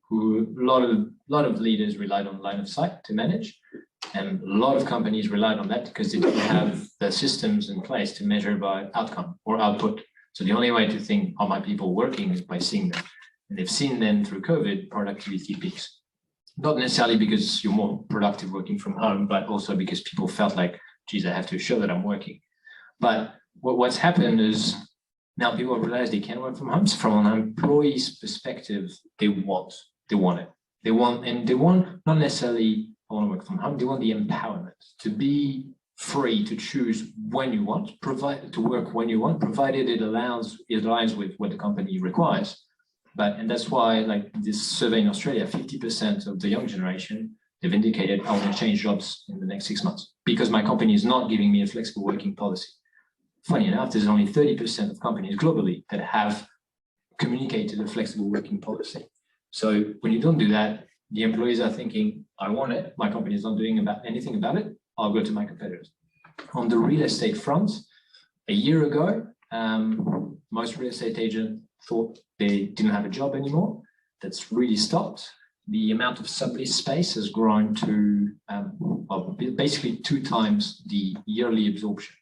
who a lot of leaders relied on line of sight to manage, and a lot of companies relied on that because they didn't have the systems in place to measure by outcome or output. So the only way to think, are my people working, is by seeing them. And they've seen then through COVID, productivity peaks. Not necessarily because you're more productive working from home, but also because people felt like, geez, I have to show that I'm working. But what's happened is now people realize they can work from home. So from an employee's perspective, they want it. They want not necessarily, I want to work from home, they want the empowerment to be free to choose when you want, to work when you want, provided it aligns with what the company requires. And that's why, like this survey in Australia, 50% of the young generation, they've indicated, I want to change jobs in the next 6 months because my company is not giving me a flexible working policy. Funny enough, there's only 30% of companies globally that have communicated a flexible working policy. So when you don't do that, the employees are thinking, I want it, my company is not doing anything about it, I'll go to my competitors. On the real estate front, a year ago, most real estate agents thought they didn't have a job anymore. That's really stopped. The amount of sublease space has grown to well, basically 2 times the yearly absorption.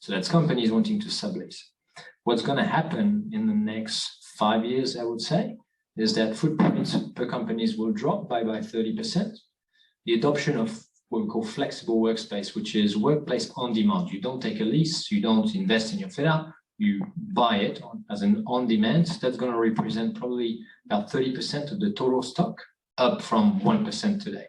So that's companies wanting to sublease. What's going to happen in the next 5 years, I would say, is that footprints per companies will drop by 30%. The adoption of what we call flexible workspace, which is workplace on demand. You don't take a lease, you don't invest in your fit out, you buy it as an on demand. That's going to represent probably about 30% of the total stock, up from 1% today.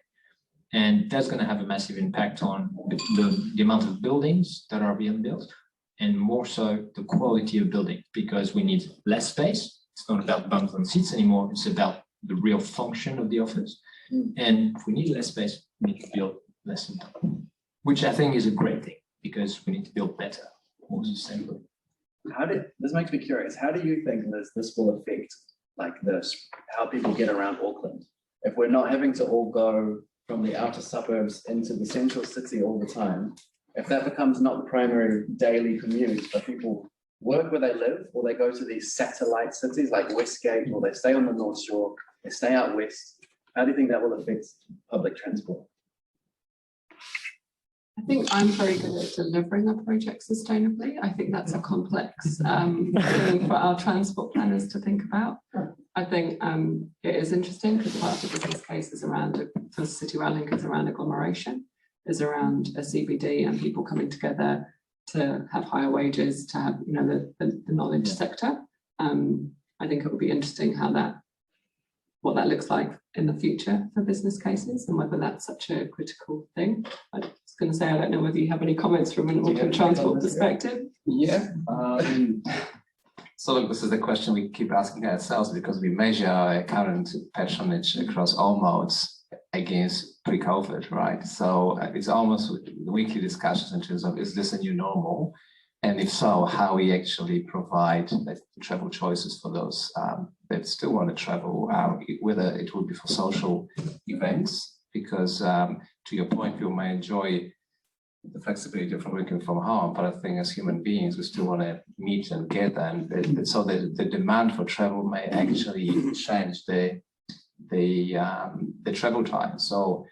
And that's going to have a massive impact on the amount of buildings that are being built, and more so the quality of building, because we need less space. It's not about bums and seats anymore. It's about the real function of the office. And if we need less space, we need to build less, which I think is a great thing, because we need to build better, more sustainably. This makes me curious. How do you think this will affect how people get around Auckland? If we're not having to all go from the outer suburbs into the central city all the time, if that becomes not the primary daily commute, but people work where they live, or they go to these satellite cities like Westgate, or they stay on the North Shore, they stay out west, how do you think that will affect public transport? I think I'm very good at delivering a project sustainably. I think that's a complex thing for our transport planners to think about. I think it is interesting because part of the business case is around, for City Rail Link, is around agglomeration, is around a CBD and people coming together to have higher wages, to have the knowledge sector. I think it would be interesting what that looks like in the future for business cases, and whether that's such a critical thing. I was going to say, I don't know whether you have any comments from an Auckland transport perspective. Yeah. So look, this is the question we keep asking ourselves, because we measure our current patronage across all modes against pre-COVID, right? So it's almost weekly discussions in terms of, is this a new normal? And if so, how we actually provide travel choices for those that still want to travel, whether it would be for social events, because to your point, people may enjoy the flexibility of working from home, but I think as human beings, we still want to meet and gather, and so the demand for travel may actually change the travel time. So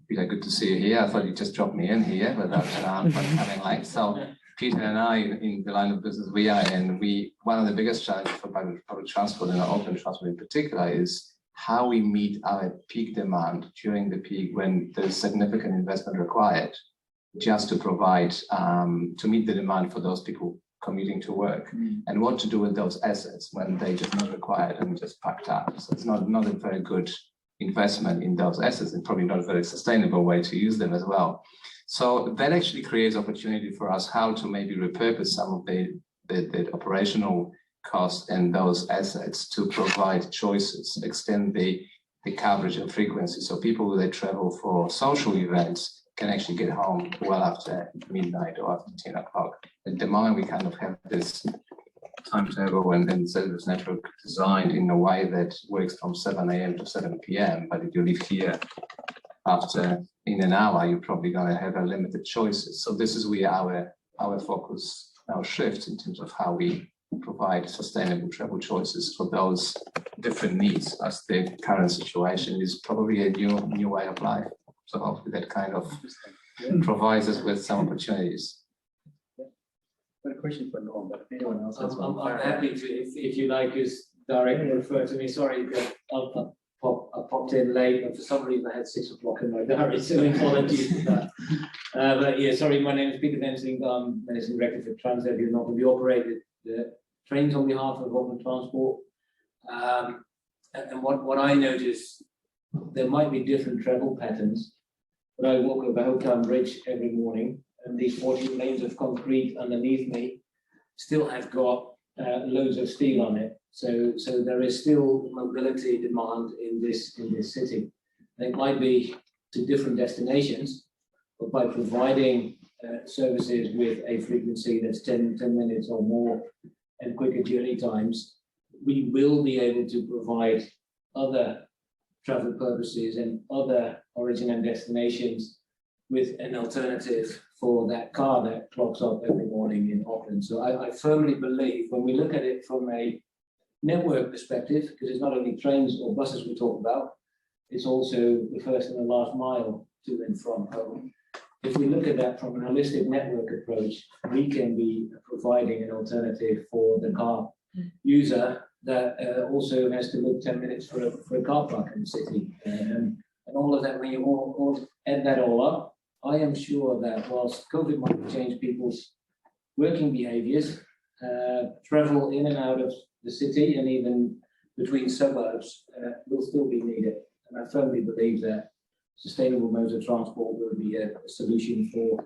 Peter, good to see you here. I thought you just dropped me in here without coming so. Peter and I, in the line of business we are in, one of the biggest challenges for public transport and Auckland transport in particular is how we meet our peak demand during the peak when there's significant investment required, just to provide, to meet the demand for those people commuting to work, and what to do with those assets when they just not required and just packed up. So it's not a very good investment in those assets, and probably not a very sustainable way to use them as well. So that actually creates opportunity for us how to maybe repurpose some of the operational costs and those assets to provide choices, extend the coverage and frequency. So people who travel for social events can actually get home well after midnight or after 10 o'clock. At the moment, we kind of have this timetable and service network designed in a way that works from 7 a.m. to 7 p.m. But if you leave here after in an hour, you're probably going to have a limited choices. So this is where our focus now shifts in terms of how we provide sustainable travel choices for those different needs, as the current situation is probably a new way of life. So hopefully that kind of provides us with some opportunities. Got a question for Norm, but if anyone else has one. I'm happy to, if you like, as Darek referred to me. Sorry, I popped in late, and for some reason I had 6 o'clock in my diary, so apologies for that. But yeah, sorry, my name is Peter Benson. I'm Managing Director for Transdev. You're not going to be operated the trains on behalf of Auckland Transport. And what I notice, there might be different travel patterns, but I walk over Hopetown Bridge every morning, and these 14 lanes of concrete underneath me still have got loads of steel on it. So there is still mobility demand in this city. And it might be to different destinations, but by providing services with a frequency that's 10 minutes or more and quicker journey times, we will be able to provide other travel purposes and other origin and destinations with an alternative for that car that clocks up every morning in Auckland. So I firmly believe when we look at it from a network perspective, because it's not only trains or buses we talk about, it's also the first and the last mile to and from home. If we look at that from an holistic network approach, we can be providing an alternative for the car user that also has to look 10 minutes for a car park in the city. And all of that, when you all add that all up, I am sure that whilst COVID might change people's working behaviors, travel in and out of the city and even between suburbs will still be needed. And I firmly believe that sustainable modes of transport will be a solution for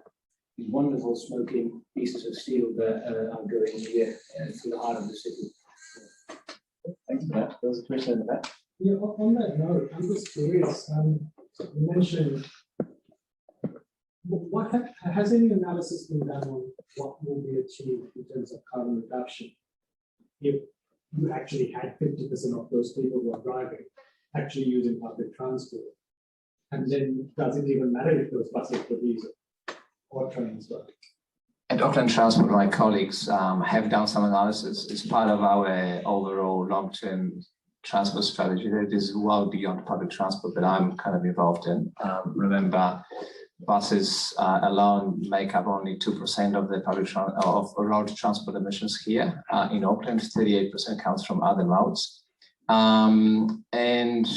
these wonderful smoking pieces of steel that are going here through the heart of the city. Thanks for that. There was a question in the back. Yeah, on that note, I'm just curious. You mentioned, what has any analysis been done on what will be achieved in terms of carbon reduction if you actually had 50% of those people who are driving actually using public transport? And then does it even matter if those buses were diesel or trains were? At Auckland Transport, my colleagues have done some analysis. It's part of our overall long-term transport strategy that is well beyond public transport that I'm kind of involved in. Remember, buses alone make up only 2% of the of road transport emissions here in Auckland. 38% comes from other modes. And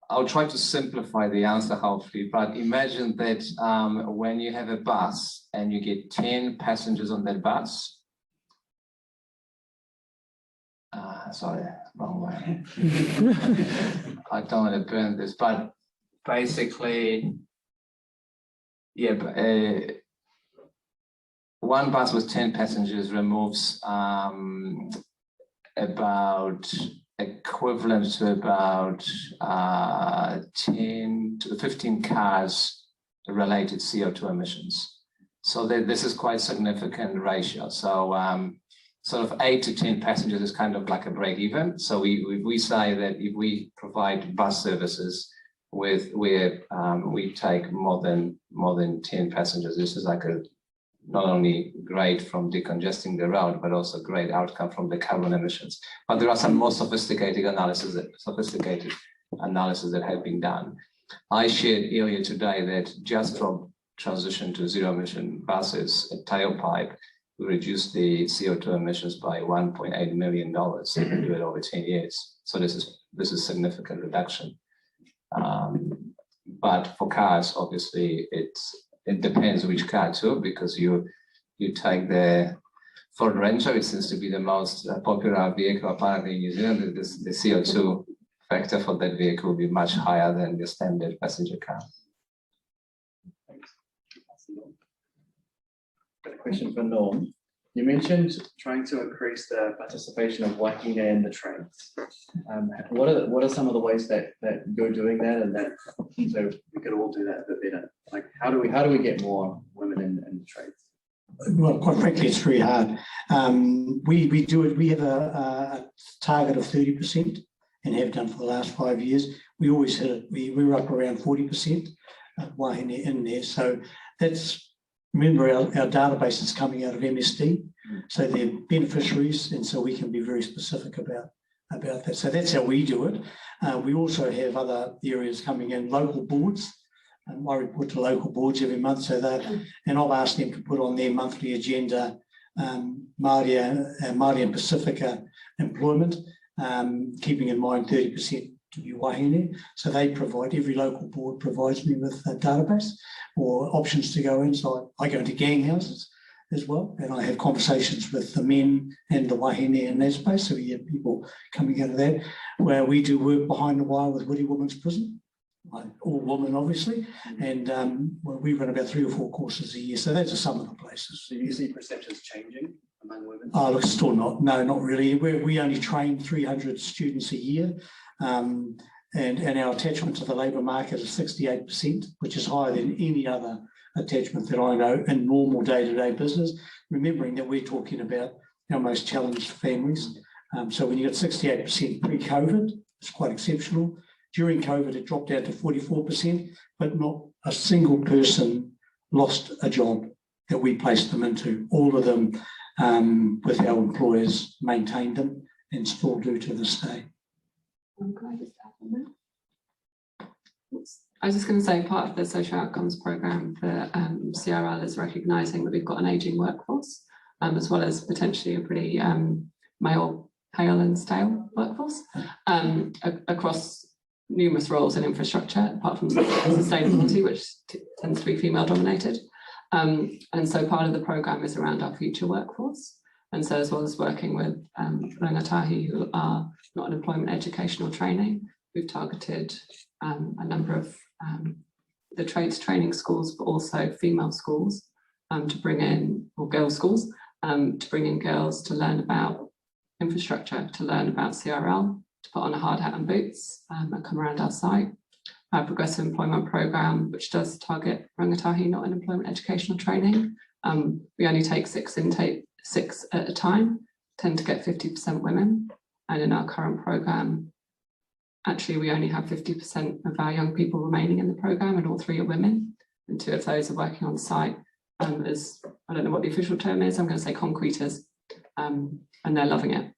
I'll try to simplify the answer, hopefully, but imagine that when you have a bus and you get 10 passengers on that bus, sorry, wrong way. I don't want to burn this, but basically, yeah, one bus with 10 passengers removes about equivalent to about 10 to 15 cars related CO2 emissions. So this is quite significant ratio. So sort of 8 to 10 passengers is kind of like a break even. So we say that if we provide bus services with we take more than 10 passengers, this is like a not only great from decongesting the road, but also great outcome from the carbon emissions. But there are some more sophisticated analysis that have been done. I shared earlier today that just from transition to zero-emission buses at tailpipe, we reduced the CO2 emissions by $1.8 million if we do it over 10 years. So this is significant reduction. But for cars, obviously, it depends which car too, because you take the Ford Ranger, it seems to be the most popular vehicle apparently in New Zealand. The CO2 factor for that vehicle will be much higher than the standard passenger car. Thanks. Got a question for Norm. You mentioned trying to increase the participation of wahine in the trains. What are some of the ways that you're doing that, and that so we could all do that a bit better? Like how do we get more women in the trades? Well, quite frankly, it's very hard. We do it. We have a target of 30% and have done for the last 5 years. We always hit it. We were up around 40% wahine in there. So that's. Remember, our database is coming out of MSD, so they're beneficiaries, and so we can be very specific about that. So that's how we do it. We also have other areas coming in, local boards. I report to local boards every month, so and I've asked them to put on their monthly agenda Māori and Pacifica employment, keeping in mind 30% to be wahine. So they provide, every local board provides me with a database or options to go in. So I go into gang houses as well, and I have conversations with the men and the wahine in that space. So we have people coming out of that, where we do work behind the wire with Woody Women's Prison, all women obviously, and we run about 3 or 4 courses a year. So those are some of the places. So you see perceptions changing among women? Oh, look, still not. No, not really. We only train 300 students a year. And our attachment to the labour market is 68%, which is higher than any other attachment that I know in normal day-to-day business, remembering that we're talking about our most challenged families. So when you got 68% pre-COVID, it's quite exceptional. During COVID, it dropped out to 44%, but not a single person lost a job that we placed them into. All of them, with our employers, maintained them installed due to the state. Can I just add on that? Oops. I was just going to say, part of the social outcomes programme for CRL is recognising that we've got an ageing workforce, as well as potentially a pretty male, pale and stale workforce across numerous roles in infrastructure, apart from sustainability, which tends to be female dominated. And so part of the programme is around our future workforce. And so as well as working with rangatahi who are not in employment, educational training, we've targeted a number of the trades training schools, but also female schools to bring in, or girls' schools, to bring in girls to learn about infrastructure, to learn about CRL, to put on a hard hat and boots and come around our site. Our progressive employment programme, which does target rangatahi not in employment educational training. We only take six at a time, tend to get 50% women. And in our current programme, actually we only have 50% of our young people remaining in the programme, and all 3 are women. And 2 of those are working on site as, I don't know what the official term is, I'm going to say concreters, and they're loving it.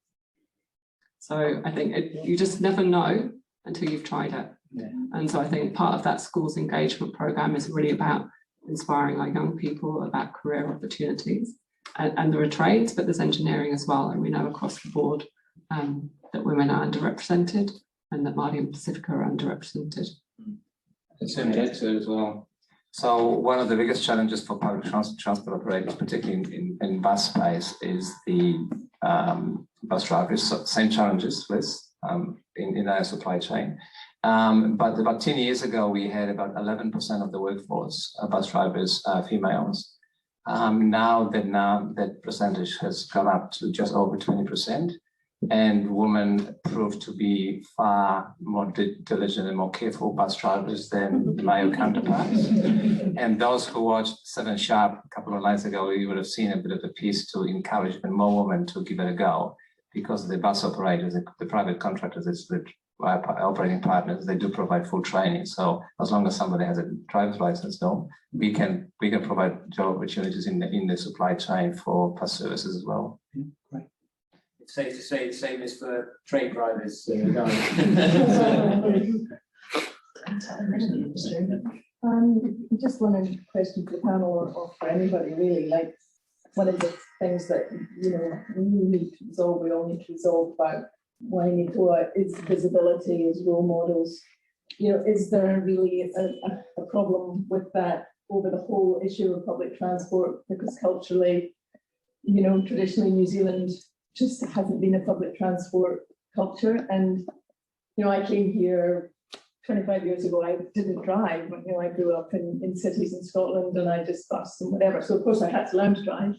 So I think you just never know until you've tried it. Yeah. And so I think part of that school's engagement programme is really about inspiring our young people about career opportunities. And there are trades, but there's engineering as well. And we know across the board that women are underrepresented and that Māori and Pacifica are underrepresented. It's in data as well. So one of the biggest challenges for public transport operators, particularly in bus space, is the bus drivers. So same challenges, Liz, in our supply chain. But about 10 years ago, we had about 11% of the workforce, bus drivers, females. Now that percentage has gone up to just over 20%, and women prove to be far more diligent and more careful bus drivers than male counterparts. And those who watched 7 Sharp a couple of nights ago, you would have seen a bit of a piece to encourage even more women to give it a go, because the bus operators, the private contractors, the operating partners, they do provide full training. So as long as somebody has a driver's license, we can provide job opportunities in the supply chain for bus services as well. Right. It's safe to say the same as for train drivers. Just one question for the panel or for anybody really, like one of the things that we need to resolve, we all need to resolve about Wainitoa is visibility as role models. Is there really a problem with that over the whole issue of public transport? Because culturally, traditionally New Zealand just hasn't been a public transport culture. And, I came here 25 years ago, I didn't drive. I grew up in cities in Scotland and I just bus and whatever. So of course I had to learn to drive,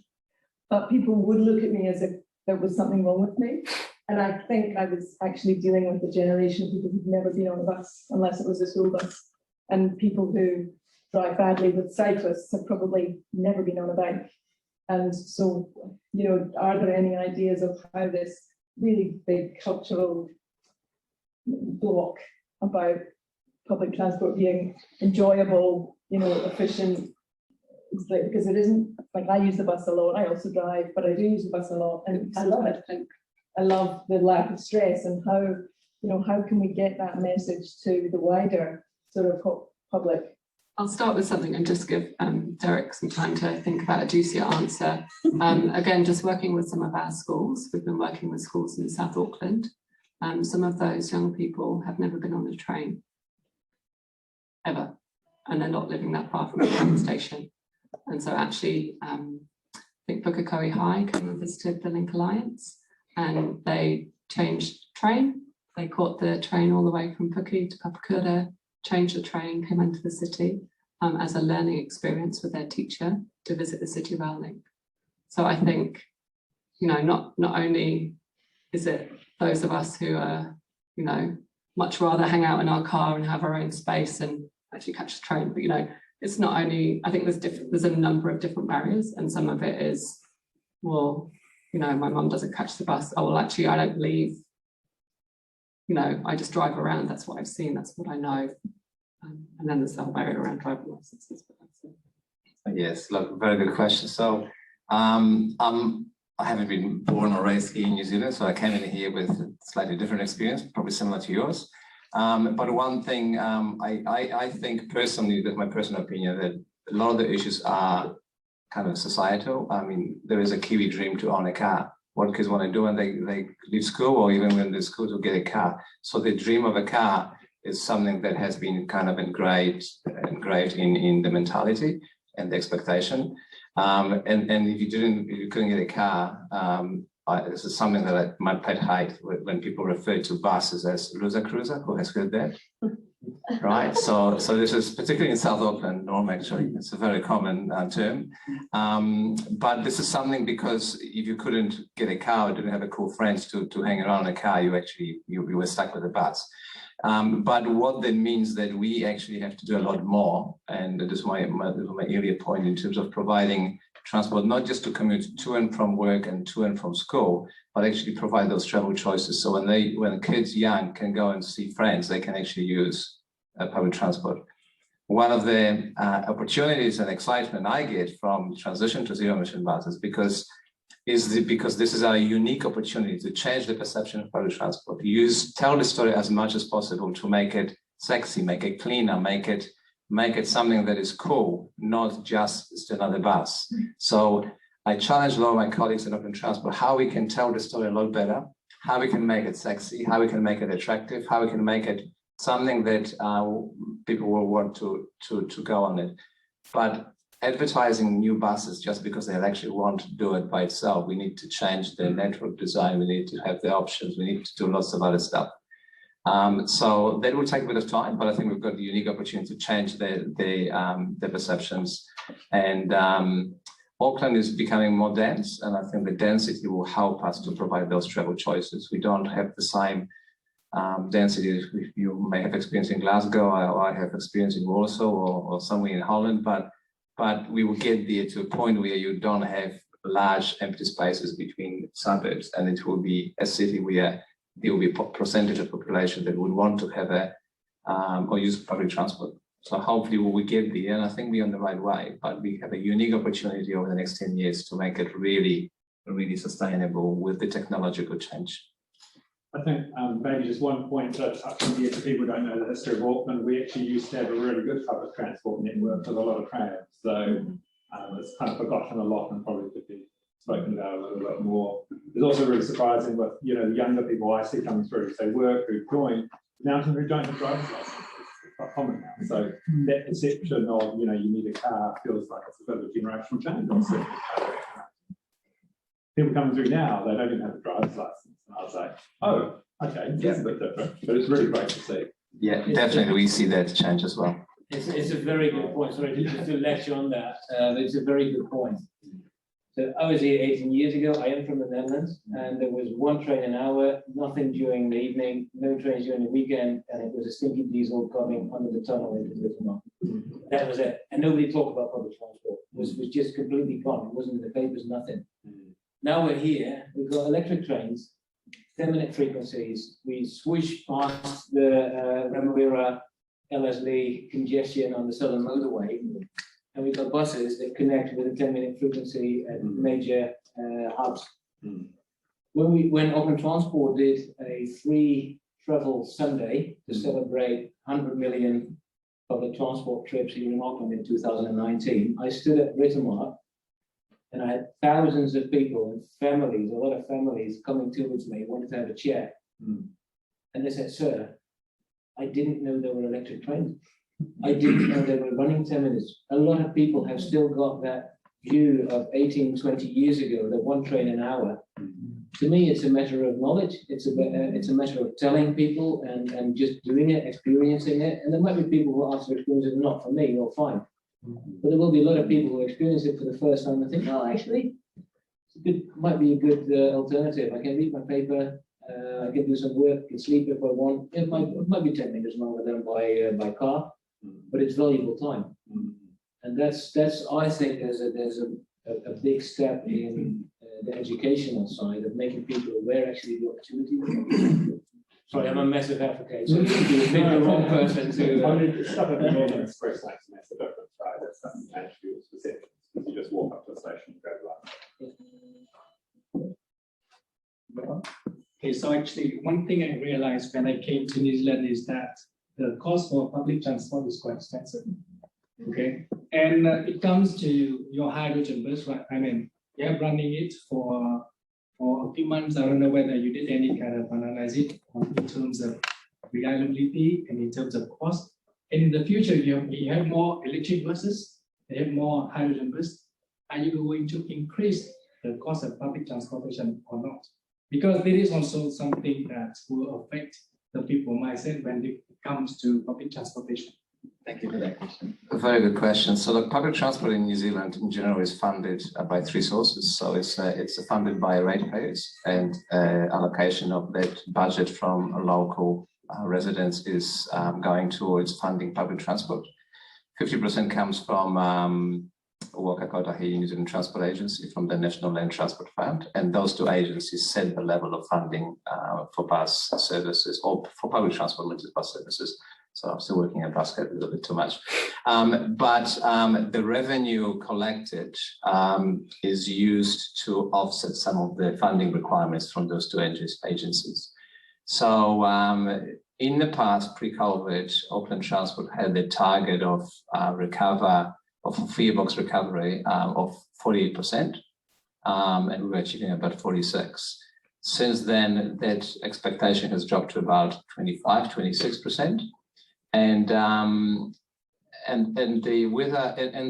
but people would look at me as if there was something wrong with me. And I think I was actually dealing with a generation of people who've never been on a bus unless it was a school bus. And people who drive badly with cyclists have probably never been on a bike. And so, are there any ideas of how this really big cultural block about public transport being enjoyable, efficient, because it isn't, like I use the bus a lot, I also drive, but I do use the bus a lot and I love it. I love the lack of stress, and how can we get that message to the wider sort of public? I'll start with something and just give Darek some time to think about a juicier answer. Again, just working with some of our schools. We've been working with schools in South Auckland. Some of those young people have never been on a train, ever, and they're not living that far from the train station. And so actually, I think Pukekohe High came and visited the Link Alliance, and they changed train. They caught the train all the way from Puke to Papakura, changed the train, came into the city as a learning experience with their teacher to visit the City Rail Link. So I think, not only is it those of us who are, much rather hang out in our car and have our own space and actually catch the train, but it's not only, I think there's a number of different barriers, and some of it is, well, my mum doesn't catch the bus. Oh, well, actually, I don't leave. I just drive around. That's what I've seen. That's what I know. And then there's the whole barrier around driving licenses. Yes, look, very good question. So I'm I haven't been born or raised here in New Zealand, so I came in here with a slightly different experience, probably similar to yours. But one thing I think personally, that's my personal opinion, that a lot of the issues are kind of societal. I mean, there is a Kiwi dream to own a car. What kids want to do when they leave school, or even when they're school, to get a car. So the dream of a car is something that has been kind of engraved in the mentality and the expectation. And if you couldn't get a car, this is something that my pet hate when people refer to buses as loser cruiser. Who has heard that? Right. So this is particularly in South Auckland, Norm, actually, it's a very common term. But this is something because if you couldn't get a car or didn't have a cool friends to hang around in a car, you were stuck with a bus. But what that means that we actually have to do a lot more, and this is my earlier point in terms of providing transport, not just to commute to and from work and to and from school, but actually provide those travel choices. So when kids young can go and see friends, they can actually use public transport. One of the opportunities and excitement I get from transition to zero-emission buses because this is our unique opportunity to change the perception of public transport. Tell the story as much as possible to make it sexy, make it cleaner, make it something that is cool, not just another bus. So I challenge a lot of my colleagues in Auckland Transport how we can tell the story a lot better, how we can make it sexy, how we can make it attractive, how we can make it something that people will want to go on it. But advertising new buses just because they actually want to do it by itself, we need to change the network design, we need to have the options, we need to do lots of other stuff. So that will take a bit of time, but I think we've got the unique opportunity to change the perceptions. And Auckland is becoming more dense, and I think the density will help us to provide those travel choices. We don't have the same density you may have experienced in Glasgow, or I have experienced in Warsaw, or somewhere in Holland, but we will get there to a point where you don't have large empty spaces between suburbs, and it will be a city where there will be a percentage of population that would want to have or use public transport. So hopefully we will get there, and I think we're on the right way, but we have a unique opportunity over the next 10 years to make it really, really sustainable with the technological change. I think maybe just one point to touch on here, for people who don't know the history of Auckland, we actually used to have a really good public transport network with a lot of trams. So it's kind of forgotten a lot and probably could be spoken about a little bit more. It's also really surprising with, the younger people I see coming through, say work, who join, now who don't have driver's licenses. It's quite common now. So that perception of, you need a car feels like it's a bit of a generational change. Also, people coming through now, they don't even have a driver's license. And I'll say, oh, okay, that's a bit different, but it's really great to see. Yeah, definitely we see that change as well. It's a very good point. Sorry to lecture on that. It's a very good point. So I was here 18 years ago. I am from the Netherlands, and there was one train an hour, nothing during the evening, no trains during the weekend, and it was a stinky diesel coming under the tunnel into the Little Mountain. That was it. And nobody talked about public transport. It was just completely gone. It wasn't in the papers, nothing. Now we're here, we've got electric trains, 10-minute frequencies. We swoosh past the Remuera, Ellerslie congestion on the Southern Motorway, and we've got buses that connect with a 10-minute frequency at major hubs. When Auckland Transport did a free travel Sunday to celebrate 100 million public transport trips here in Auckland in 2019, I stood at Rittenmark, and I had thousands of people and families, a lot of families coming towards me, wanted to have a chat. And they said, sir, I didn't know there were electric trains. I didn't know they were running 10 minutes. A lot of people have still got that view of 18, 20 years ago, that one train an hour. To me, it's a matter of knowledge. It's a matter of telling people and just doing it, experiencing it. And there might be people who ask to experience it, not for me, or fine. But there will be a lot of people who experience it for the first time and think, well, actually, might be a good alternative. I can read my paper, I can do some work, can sleep if I want. It might be 10 minutes longer than by car, but it's valuable time. And that's I think there's a big step in the educational side of making people aware actually the opportunity. Sorry, I'm a massive advocate, so you pick the wrong person to. I mean, it's stuff at the Northern Express makes a massive difference, right? That doesn't change people's perceptions because you just walk up to the station and go to Okay, so actually, one thing I realized when I came to New Zealand is that the cost for public transport is quite expensive. Okay, and it comes to your hydrogen bus, right? I mean, you're running it for a few months. I don't know whether you did any kind of analysis in terms of reliability and in terms of cost. And in the future, you have more electric buses, they have more hydrogen buses. Are you going to increase the cost of public transportation or not? Because there is also something that will affect the people mindset when it comes to public transportation. Thank you for that question. A very good question. So the public transport in New Zealand in general is funded by three sources. So it's funded by ratepayers, and allocation of that budget from local residents is going towards funding public transport. 50% comes from Waka Kotahi New Zealand Transport Agency, from the National Land Transport Fund, and those two agencies set the level of funding for bus services, or for public transport limited bus services. So I'm still working at basket a little bit too much. But the revenue collected is used to offset some of the funding requirements from those two agencies. So in the past, pre-COVID, Auckland Transport had the target of fare box recovery of 48%, and we were achieving about 46%. Since then, that expectation has dropped to about 25–26%. And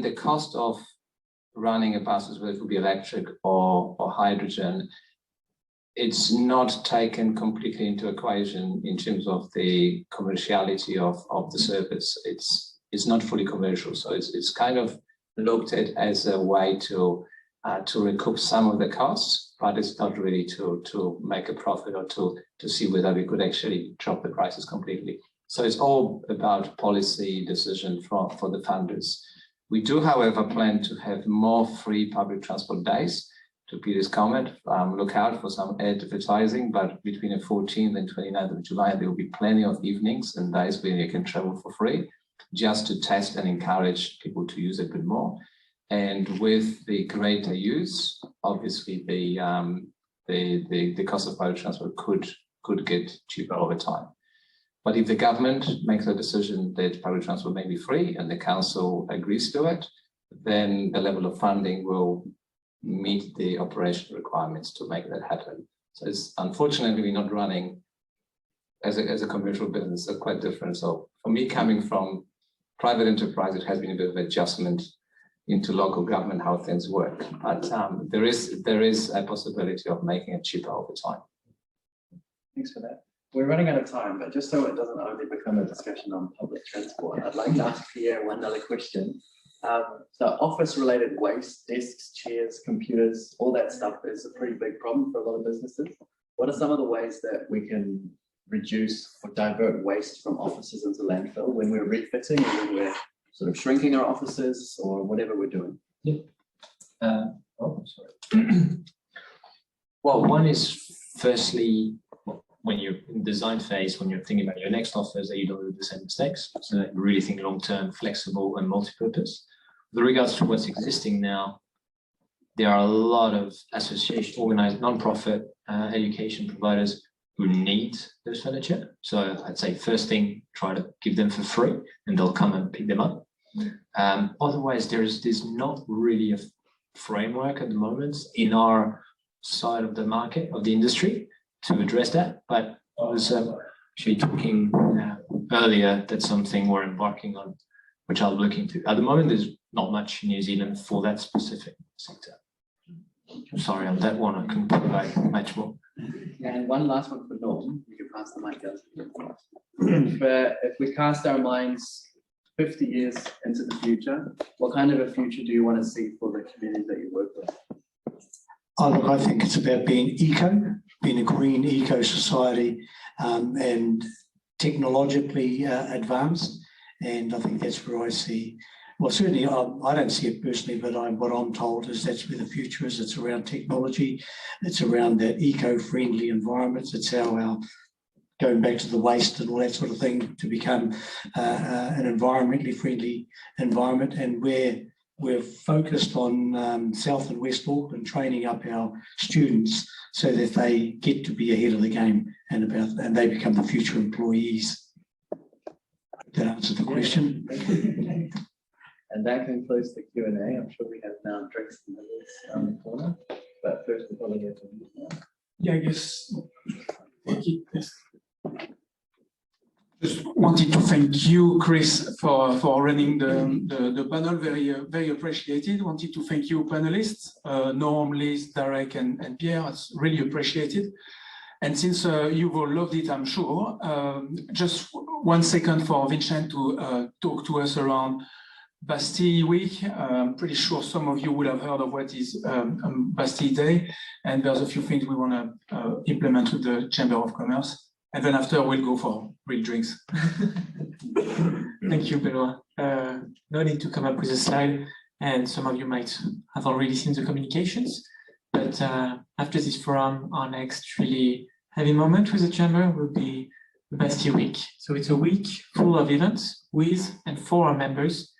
the cost of running a bus, whether it will be electric or hydrogen, it's not taken completely into equation in terms of the commerciality of the service. It's not fully commercial, so it's kind of looked at as a way to recoup some of the costs, but it's not really to make a profit or to see whether we could actually drop the prices completely. So it's all about policy decision for the funders. We do, however, plan to have more free public transport days. To Peter's comment, look out for some advertising, but between the 14th and 29th of July, there will be plenty of evenings and days where you can travel for free, just to test and encourage people to use it a bit more. And with the greater use, obviously the cost of public transport could get cheaper over time. But if the government makes a decision that public transport may be free and the council agrees to it, then the level of funding will meet the operational requirements to make that happen. So it's unfortunately we're not running as a commercial business, so quite different. So for me, coming from private enterprise, it has been a bit of adjustment into local government, how things work. But there is a possibility of making it cheaper over time. Thanks for that. We're running out of time, but just so it doesn't only become a discussion on public transport, I'd like to ask Pierre one other question. So office-related waste, desks, chairs, computers, all that stuff is a pretty big problem for a lot of businesses. What are some of the ways that we can reduce or divert waste from offices into landfill when we're refitting, or when we're sort of shrinking our offices, or whatever we're doing? Yeah. Well, one is firstly, when you're in design phase, when you're thinking about your next office, that you don't do the same mistakes. So that you really think long-term, flexible and multi-purpose. With regards to what's existing now, there are a lot of association, organized non-profit education providers who need this furniture. So I'd say first thing, try to give them for free and they'll come and pick them up. Otherwise, there's not really a framework at the moment in our side of the market, of the industry, to address that. But I was actually talking earlier, that's something we're embarking on, which I'll look into. At the moment, there's not much in New Zealand for that specific sector. Sorry, on that one, I couldn't provide much more. And one last one for Norm. You can pass the mic down. If we cast our minds 50 years into the future, what kind of a future do you want to see for the community that you work with? Look, I think it's about being a green eco society, and technologically advanced. And I think that's where I see, well, certainly I don't see it personally, but what I'm told is that's where the future is. It's around technology. It's around that eco-friendly environments. It's how going back to the waste and all that sort of thing, to become an environmentally friendly environment, and where we're focused on South and West Auckland, training up our students so that they get to be ahead of the game and they become the future employees. That answered the question. And that concludes the Q&A. I'm sure we have now drinks and others around the corner, but first we'll probably have to. Yeah, I guess. Just wanted to thank you, Chris, for running the panel. Very appreciated. Wanted to thank you, panelists, Norm, Liz, Darek, and Pierre. It's really appreciated. And since you've all loved it, I'm sure, just 1 second for Vincent to talk to us around Bastille Week. I'm pretty sure some of you will have heard of what is Bastille Day, and there's a few things we want to implement with the Chamber of Commerce. And then after, we'll go for real drinks. Thank you, Benoit. No need to come up with a slide, and some of you might have already seen the communications. But after this forum, our next really heavy moment with the Chamber will be the Bastille Week. So it's a week full of events with and for our members,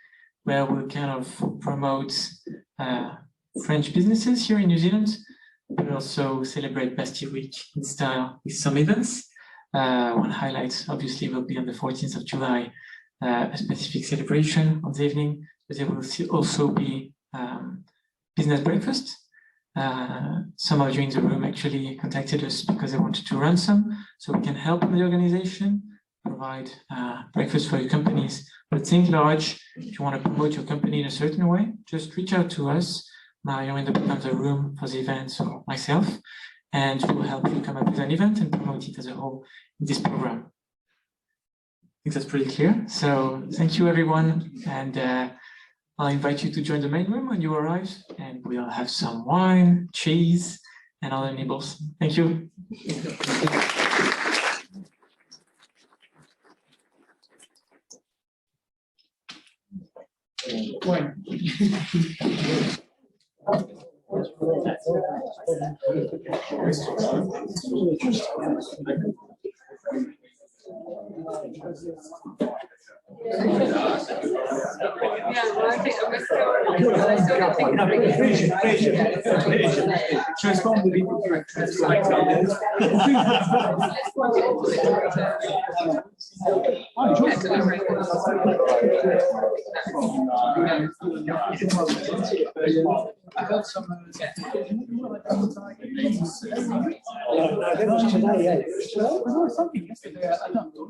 where we'll kind of promote French businesses here in New Zealand, but also celebrate Bastille Week in style with some events. One highlight, obviously, will be on the 14th of July, a specific celebration on the evening, but there will also be business breakfast. Some of you in the room actually contacted us because they wanted to run some, so we can help the organization, provide breakfast for your companies. But think large. If you want to promote your company in a certain way, just reach out to us. Mario in the back of the room for the events, or myself, and we'll help you come up with an event and promote it as a whole in this program. I think that's pretty clear. So thank you, everyone. And I'll invite you to join the main room when you arrive, and we'll have some wine, cheese, and other nibbles. Thank you. I got some. That was today, yeah. Well, there was something yesterday. I don't know.